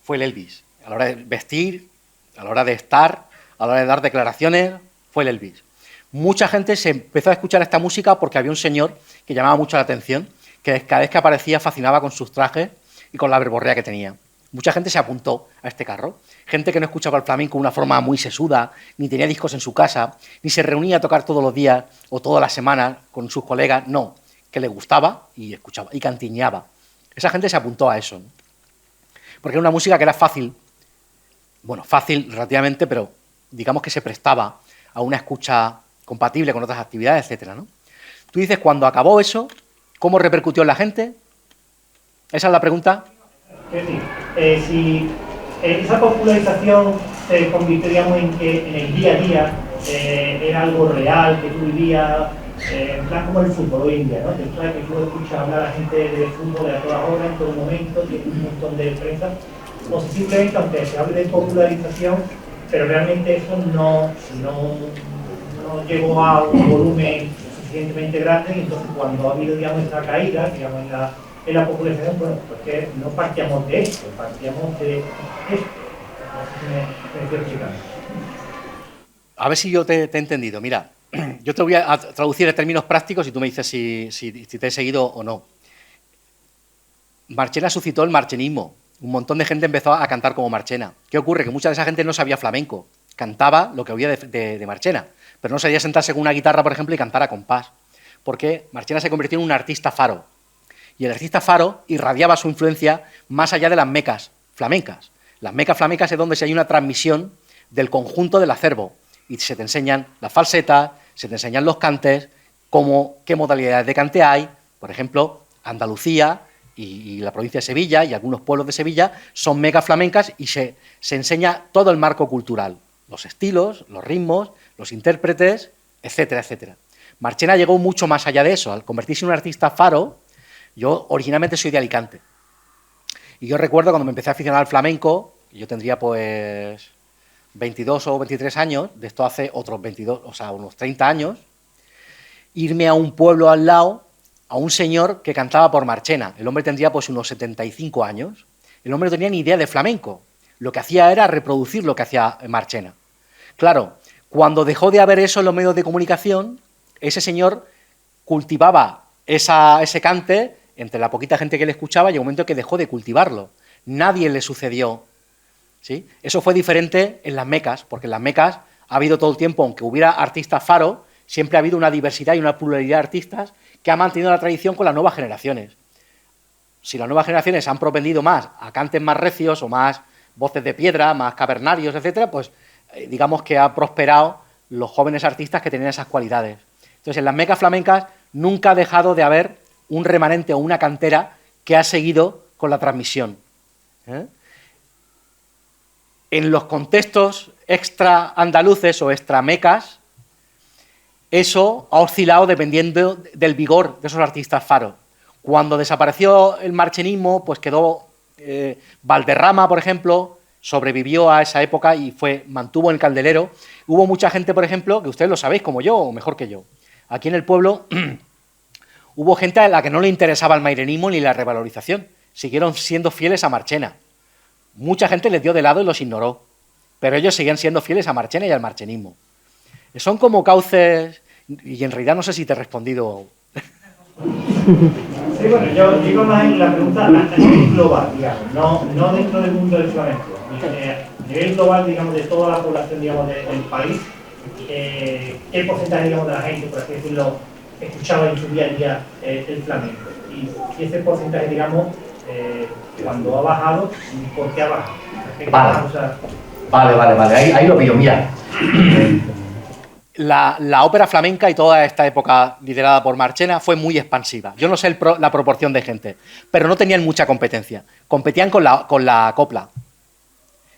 Fue el Elvis. A la hora de vestir, a la hora de estar, a la hora de dar declaraciones, fue el Elvis. Mucha gente se empezó a escuchar esta música porque había un señor que llamaba mucho la atención, que cada vez que aparecía fascinaba con sus trajes y con la verborrea que tenía. Mucha gente se apuntó a este carro. Gente que no escuchaba el flamenco de una forma muy sesuda, ni tenía discos en su casa, ni se reunía a tocar todos los días o todas las semanas con sus colegas, no, que le gustaba y escuchaba y cantiñaba. Esa gente se apuntó a eso, ¿no? Porque era una música que era fácil, bueno, fácil relativamente, pero digamos que se prestaba a una escucha compatible con otras actividades, etcétera, ¿no? Tú dices, cuando acabó eso, ¿cómo repercutió en la gente? Esa es la pregunta. Es decir, si esa popularización se convirtió en que en el día a día era algo real, que tú vivías, en plan como el fútbol hoy en día, ¿no? Que tú escuchas hablar a la gente de fútbol a todas horas, en todo momento, tiene un montón de prensa, o si simplemente, aunque se hable de popularización, pero realmente eso no llegó a un volumen suficientemente grande, y entonces cuando ha habido, digamos, esa caída, digamos, en la popularización, bueno, porque no partíamos de esto, partíamos de esto. No sé si me estoy explicando. A ver si yo te he entendido. Mira, yo te voy a traducir en términos prácticos y tú me dices si te he seguido o no. Marchena suscitó el marchenismo. Un montón de gente empezó a cantar como Marchena. ¿Qué ocurre? Que mucha de esa gente no sabía flamenco. Cantaba lo que oía de Marchena, pero no sabía sentarse con una guitarra, por ejemplo, y cantar a compás. Porque Marchena se convirtió en un artista faro. Y el artista faro irradiaba su influencia más allá de las mecas flamencas. Las mecas flamencas es donde se hay una transmisión del conjunto del acervo. Y se te enseñan las falsetas, se te enseñan los cantes, qué modalidades de cante hay. Por ejemplo, Andalucía y la provincia de Sevilla y algunos pueblos de Sevilla son megas flamencas y se enseña todo el marco cultural. Los estilos, los ritmos, los intérpretes, etcétera, etcétera. Marchena llegó mucho más allá de eso. Al convertirse en un artista faro, yo originalmente soy de Alicante. Y yo recuerdo cuando me empecé a aficionar al flamenco, yo tendría pues 22 o 23 años, de esto hace otros 22, o sea, unos 30 años, irme a un pueblo al lado, a un señor que cantaba por Marchena. El hombre tendría pues unos 75 años. El hombre no tenía ni idea de flamenco. Lo que hacía era reproducir lo que hacía Marchena. Claro, cuando dejó de haber eso en los medios de comunicación, ese señor cultivaba ese cante entre la poquita gente que le escuchaba y un momento que dejó de cultivarlo. Nadie le sucedió. ¿Sí? Eso fue diferente en las mecas, porque en las mecas ha habido todo el tiempo, aunque hubiera artistas faro, siempre ha habido una diversidad y una pluralidad de artistas que ha mantenido la tradición con las nuevas generaciones. Si las nuevas generaciones han propendido más a cantes más recios o más voces de piedra, más cavernarios, etcétera, pues digamos que ha prosperado los jóvenes artistas que tenían esas cualidades. Entonces, en las mecas flamencas nunca ha dejado de haber un remanente o una cantera que ha seguido con la transmisión. En los contextos extra andaluces o extra mecas, eso ha oscilado dependiendo del vigor de esos artistas faros. Cuando desapareció el marchenismo, pues quedó Valderrama, por ejemplo, sobrevivió a esa época y mantuvo en el candelero. Hubo mucha gente, por ejemplo, que ustedes lo sabéis como yo o mejor que yo. Aquí en el pueblo hubo gente a la que no le interesaba el mairenismo ni la revalorización. Siguieron siendo fieles a Marchena. Mucha gente les dio de lado y los ignoró. pero ellos seguían siendo fieles a Marchena y al marchenismo. Son como cauces, y en realidad no sé si te he respondido. Sí, bueno, yo digo más en la pregunta a nivel global, digamos, no dentro del mundo del flamenco. A nivel global, digamos, de toda la población, digamos, del país, ¿qué porcentaje, digamos, de la gente, por así decirlo, escuchaba en su día a día el flamenco? Y ese porcentaje, digamos, cuando ha bajado, ¿por qué ha bajado? Vale, ahí lo pillo, mira. La ópera flamenca y toda esta época liderada por Marchena fue muy expansiva. Yo no sé la proporción de gente, pero no tenían mucha competencia. Competían con la copla.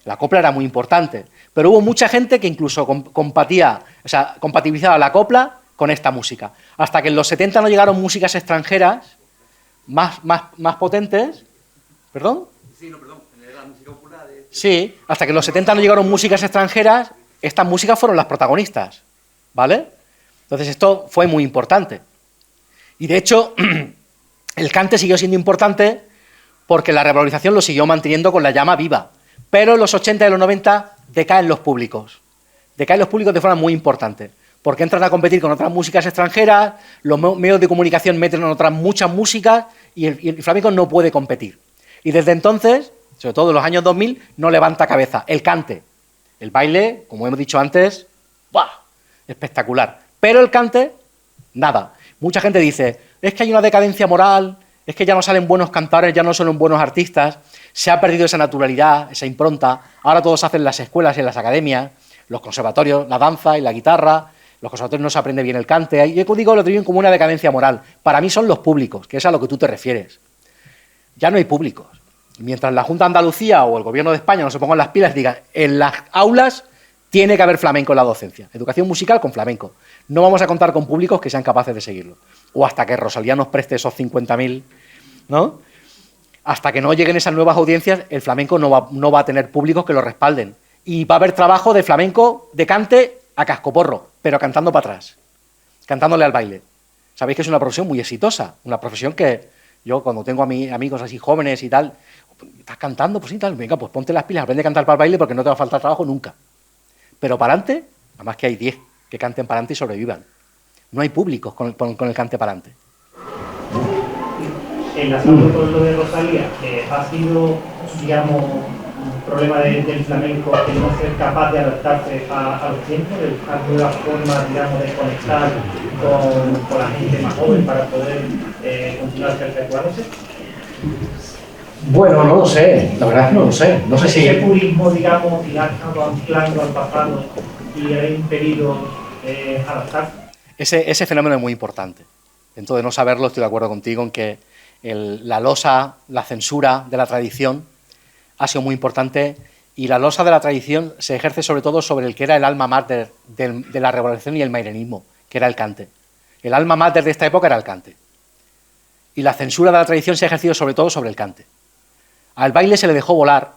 La copla era muy importante, pero hubo mucha gente que incluso compatibilizaba la copla con esta música. Hasta que en los 70 no llegaron músicas extranjeras más potentes. ¿Perdón? Sí, no, perdón. La música popular. Sí, hasta que en los 70 no llegaron músicas extranjeras, estas músicas fueron las protagonistas. ¿Vale? Entonces esto fue muy importante. Y de hecho, el cante siguió siendo importante porque la revalorización lo siguió manteniendo con la llama viva. Pero en los 80 y los 90 decaen los públicos. Decaen los públicos de forma muy importante. Porque entran a competir con otras músicas extranjeras, los medios de comunicación meten en otras muchas músicas y el flamenco no puede competir. Y desde entonces, sobre todo en los años 2000, no levanta cabeza. El cante. El baile, como hemos dicho antes, ¡buah!, espectacular. Pero el cante, nada. Mucha gente dice, es que hay una decadencia moral, es que ya no salen buenos cantadores, ya no son buenos artistas, se ha perdido esa naturalidad, esa impronta, ahora todos hacen las escuelas y en las academias, los conservatorios, la danza y la guitarra, los conservatorios no se aprende bien el cante, yo digo, lo atribuyen como una decadencia moral. Para mí son los públicos, que es a lo que tú te refieres. Ya no hay públicos. Mientras la Junta de Andalucía o el Gobierno de España no se pongan las pilas y digan, en las aulas tiene que haber flamenco en la docencia, educación musical con flamenco. No vamos a contar con públicos que sean capaces de seguirlo. O hasta que Rosalía nos preste esos 50.000, ¿no? Hasta que no lleguen esas nuevas audiencias, el flamenco no va a tener públicos que lo respalden. Y va a haber trabajo de flamenco, de cante a cascoporro, pero cantando para atrás, cantándole al baile. Sabéis que es una profesión muy exitosa, una profesión que yo cuando tengo a mis amigos así jóvenes y tal, ¿estás cantando? Pues sí, tal, venga, pues ponte las pilas, aprende a cantar para el baile porque no te va a faltar trabajo nunca. Pero para adelante, además que hay 10 que canten para adelante y sobrevivan. No hay públicos con el cante para adelante. Enlazando con lo de Rosalía, ha sido, digamos, un problema del flamenco el no ser capaz de adaptarse a los tiempos, de buscar nuevas formas, digamos, de conectar con la gente más joven para poder continuar perpetuándose. Bueno, no lo sé, la verdad es que no lo sé. No sé si... Ese purismo, digamos, ir anclando al pasado y ha impedido adaptarse. Ese fenómeno es muy importante. Dentro de no saberlo, estoy de acuerdo contigo en que la losa, la censura de la tradición ha sido muy importante y la losa de la tradición se ejerce sobre todo sobre el que era el alma mater de la revolución y el mairenismo, que era el cante. El alma mater de esta época era el cante. Y la censura de la tradición se ha ejercido sobre todo sobre el cante. Al baile se le dejó volar.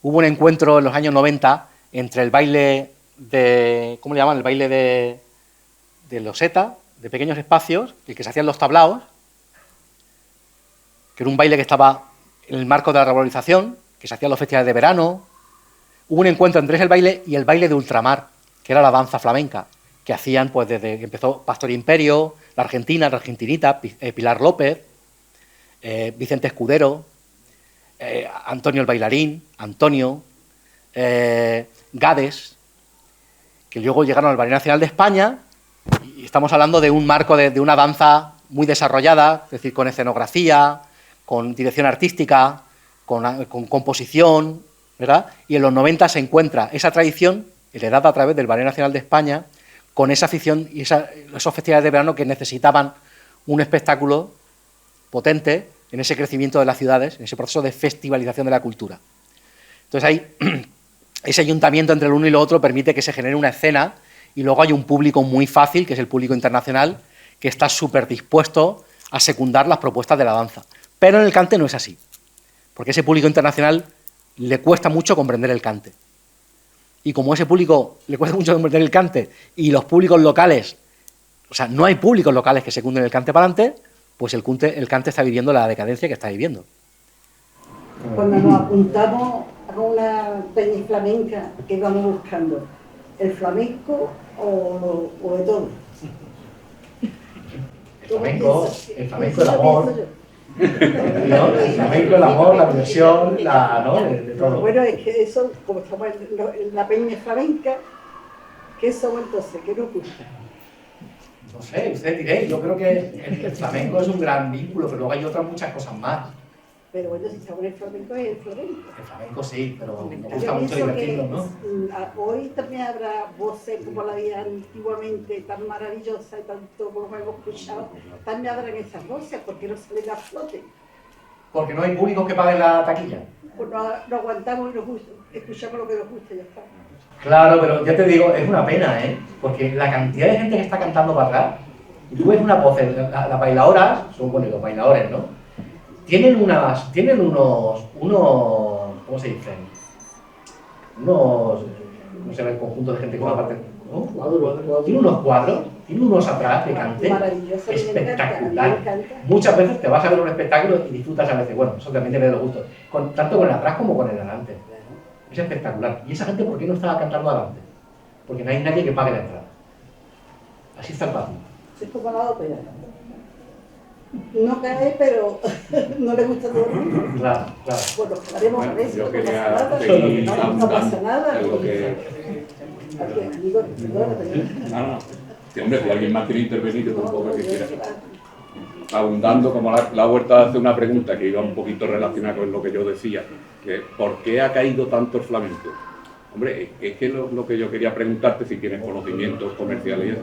Hubo un encuentro en los años 90 entre el baile de... ¿cómo le llaman? El baile de loseta, de pequeños espacios, el que se hacían los tablaos, que era un baile que estaba en el marco de la revalorización, que se hacían los festivales de verano. Hubo un encuentro entre el baile y el baile de ultramar, que era la danza flamenca, que hacían pues desde que empezó Pastor Imperio, la Argentina, la Argentinita, Pilar López, Vicente Escudero, Antonio el bailarín, Antonio, Gades, que luego llegaron al Ballet Nacional de España, y estamos hablando de un marco de una danza muy desarrollada, es decir, con escenografía, con dirección artística, con composición, ¿verdad? Y en los 90 se encuentra esa tradición heredada a través del Ballet Nacional de España, con esa afición y esos festivales de verano que necesitaban un espectáculo potente en ese crecimiento de las ciudades, en ese proceso de festivalización de la cultura. Entonces ahí, ese ayuntamiento entre el uno y lo otro permite que se genere una escena y luego hay un público muy fácil, que es el público internacional, que está súper dispuesto a secundar las propuestas de la danza. Pero en el cante no es así, porque a ese público internacional le cuesta mucho comprender el cante. Y como a ese público le cuesta mucho comprender el cante y los públicos locales, o sea, no hay públicos locales que secunden el cante para adelante, pues el cante está viviendo la decadencia que está viviendo. Cuando nos apuntamos con una peña flamenca que vamos buscando? ¿El flamenco o de todo? El flamenco, el amor. ¿No? El flamenco, el amor, la diversión, ¿no? De todo. Bueno, es que eso, como estamos en la peña flamenca, ¿qué somos entonces? ¿Qué nos gusta? No sé, ustedes diréis, yo creo que el flamenco es un gran vínculo, pero luego hay otras muchas cosas más. Pero bueno, si estamos en el flamenco, es el flamenco. El flamenco sí, pero me Yo gusta mucho pienso divertirnos, ¿no? Hoy también habrá voces como la había antiguamente, tan maravillosa y tanto como hemos escuchado, también habrán esas voces, porque no salen a flote. Porque no hay públicos que paguen la taquilla. Pues no aguantamos y nos gusta, escuchamos lo que nos gusta y ya está. Claro, pero ya te digo, es una pena, ¿eh? Porque la cantidad de gente que está cantando para atrás, y tú ves una voz, las bailadoras, son bueno, los bailadores, ¿no? Tienen unos, ¿cómo se dicen? No sé, el conjunto de gente con la parte, ¿no? Tiene unos cuadros, tiene unos atrás de cante espectacular. Muchas veces te vas a ver un espectáculo y disfrutas a veces, bueno, eso también depende de los gustos, tanto con el atrás como con el delante. Es espectacular. ¿Y esa gente por qué no está cantando adelante? Porque no hay nadie que pague la entrada. Así está el fácil. Es como la ópera. No cae, pero no le gusta a todo el mundo. Claro, claro. Bueno, haremos a veces, yo no quería pasa nada, seguir no pasa nada. en lo que... Amigo, perdóname. No. Sí, hombre, si alguien más quiere intervenir, yo tampoco que quiera. Abundando, como la Huerta hace una pregunta que iba un poquito relacionada con lo que yo decía, que ¿por qué ha caído tanto el flamenco? Hombre, es que lo que yo quería preguntarte, si tienes conocimientos comerciales,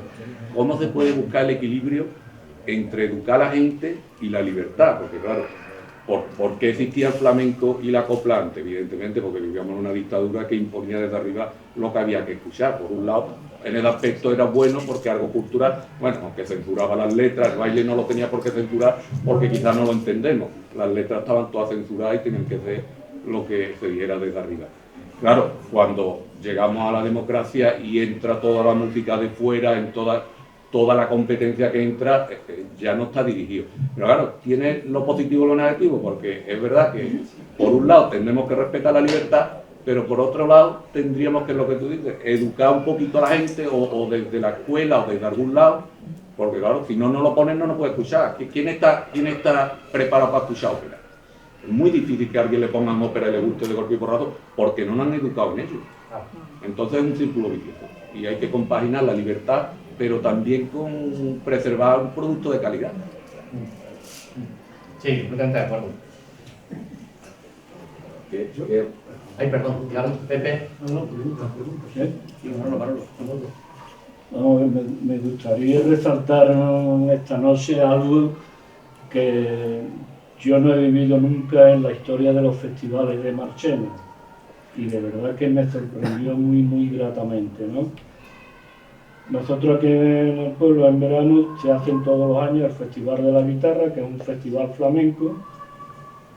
¿cómo se puede buscar el equilibrio entre educar a la gente y la libertad? Porque claro, ¿por qué existía el flamenco y la copla antes? Evidentemente porque vivíamos en una dictadura que imponía desde arriba lo que había que escuchar. Por un lado, en el aspecto era bueno porque algo cultural, bueno, aunque censuraba las letras, el baile no lo tenía por qué censurar porque quizás no lo entendemos. Las letras estaban todas censuradas y tenían que ser lo que se diera desde arriba. Claro, cuando llegamos a la democracia y entra toda la música de fuera, en toda la competencia que entra, ya no está dirigido. Pero claro, tiene lo positivo y lo negativo, porque es verdad que por un lado tendremos que respetar la libertad, pero por otro lado tendríamos que, lo que tú dices, educar un poquito a la gente, o desde la escuela o desde algún lado, porque claro, si no nos lo ponen no nos puede escuchar. ¿Quién está preparado para escuchar ópera? Es muy difícil que a alguien le pongan ópera y le guste de golpe y porrazo, porque no nos han educado en ello. Entonces es un círculo vicioso, y hay que compaginar la libertad, pero también con preservar un producto de calidad. Sí, completamente de acuerdo. Ay, perdón, Pepe. No, pregunta. Sí, Manolo. No, me gustaría resaltar esta noche algo que yo no he vivido nunca en la historia de los festivales de Marchena, y de verdad que me sorprendió muy, muy gratamente, ¿no? Nosotros aquí en el pueblo, en verano, se hacen todos los años el Festival de la Guitarra, que es un festival flamenco,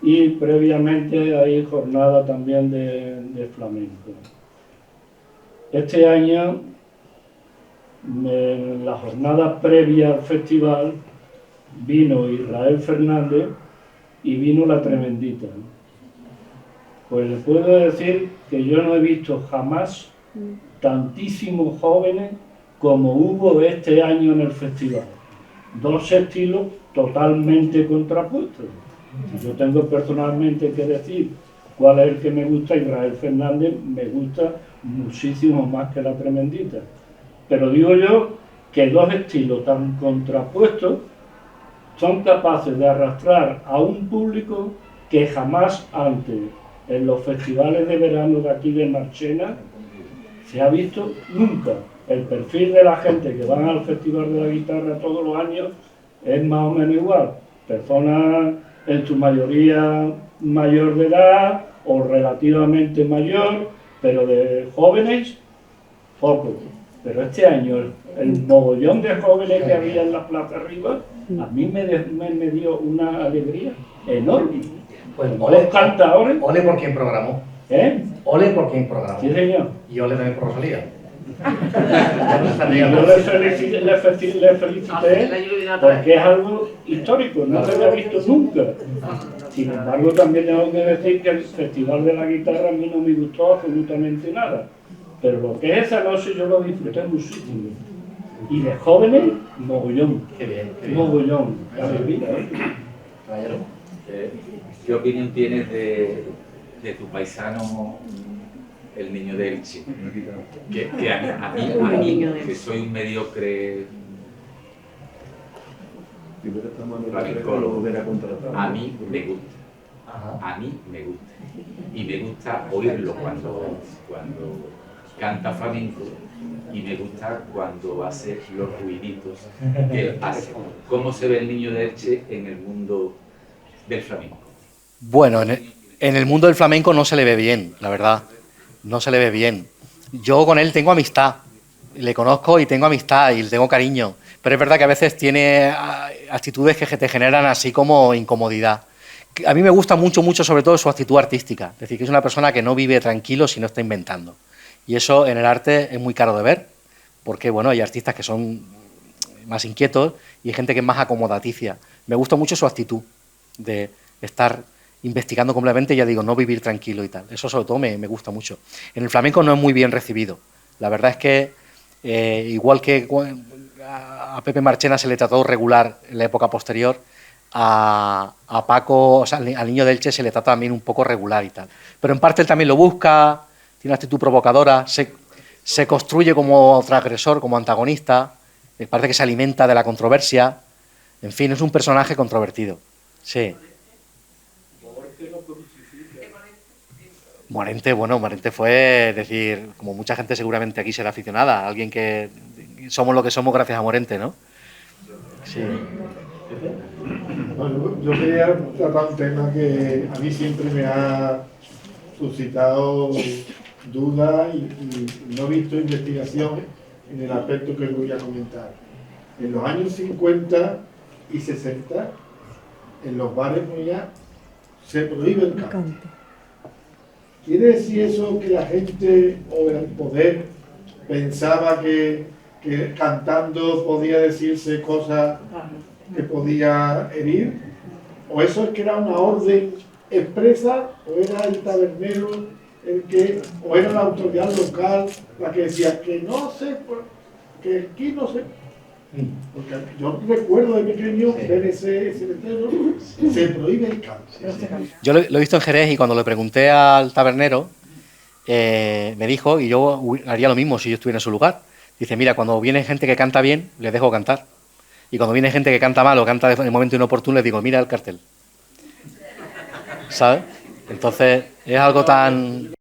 y previamente hay jornada también de flamenco. Este año, en la jornada previa al festival, vino Israel Fernández y vino La Tremendita. Pues le puedo decir que yo no he visto jamás tantísimos jóvenes como hubo este año en el festival. Dos estilos totalmente contrapuestos. Yo tengo personalmente que decir cuál es el que me gusta. Israel Fernández me gusta muchísimo más que La Tremendita. Pero digo yo que dos estilos tan contrapuestos son capaces de arrastrar a un público que jamás antes en los festivales de verano de aquí de Marchena se ha visto nunca. El perfil de la gente que van al Festival de la Guitarra todos los años es más o menos igual. Personas en su mayoría mayor de edad o relativamente mayor, pero de jóvenes, poco. Pero este año el mogollón de jóvenes que había en la plaza arriba, a mí me dio una alegría enorme. Pues los cantadores. Ole por quien programó. ¿Eh? Ole por quien programó. Sí, señor. Y ole también por Rosalía. Y yo le felicité porque es algo histórico, no se había visto nunca. Sin embargo, también tengo que decir que el Festival de la Guitarra a mí no me gustó absolutamente nada. Pero lo que es esa noche yo lo disfruté muchísimo. Y de jóvenes, mogollón. Qué bien, qué bien. Mogollón. La bebida, Caballero. ¿Qué opinión tienes de tu paisano, el niño de Elche? Que a mí, que soy un mediocre flamencólogo, a mí me gusta. A mí me gusta. Y me gusta oírlo cuando canta flamenco, y me gusta cuando hace los ruiditos que él hace. ¿Cómo se ve el niño de Elche en el mundo del flamenco? Bueno, en el mundo del flamenco no se le ve bien, la verdad. No se le ve bien. Yo con él tengo amistad. Le conozco y tengo amistad y le tengo cariño. Pero es verdad que a veces tiene actitudes que te generan así como incomodidad. A mí me gusta mucho, mucho, sobre todo su actitud artística. Es decir, que es una persona que no vive tranquilo si no está inventando. Y eso en el arte es muy caro de ver, porque bueno, hay artistas que son más inquietos y hay gente que es más acomodaticia. Me gusta mucho su actitud de estar investigando completamente, ya digo, no vivir tranquilo y tal. Eso sobre todo me gusta mucho. En el flamenco no es muy bien recibido. La verdad es que, igual que a Pepe Marchena se le trató regular en la época posterior, a Paco, o sea, al niño de Elche se le trata también un poco regular y tal. Pero en parte él también lo busca, tiene una actitud provocadora, se construye como transgresor, como antagonista, parece que se alimenta de la controversia. En fin, es un personaje controvertido. Sí. Morente fue, es decir, como mucha gente seguramente aquí será aficionada, alguien que somos lo que somos gracias a Morente, ¿no? Sí. Bueno, yo quería tratar un tema que a mí siempre me ha suscitado dudas y no he visto investigación en el aspecto que voy a comentar. En los años 50 y 60, en los bares ya se prohíbe el canto. ¿Quiere decir eso que la gente o el poder pensaba que cantando podía decirse cosas que podía herir? ¿O eso es que era una orden expresa? ¿O era el tabernero o era la autoridad local la que decía que no sé, que aquí no sé? Porque yo recuerdo de pequeño ver ese letrero, se prohíbe el canto. Yo lo he visto en Jerez y cuando le pregunté al tabernero, me dijo, y yo haría lo mismo si yo estuviera en su lugar, dice, mira, cuando viene gente que canta bien, les dejo cantar. Y cuando viene gente que canta mal o canta en el momento inoportuno, les digo, mira el cartel. ¿Sabes? Entonces, es algo tan...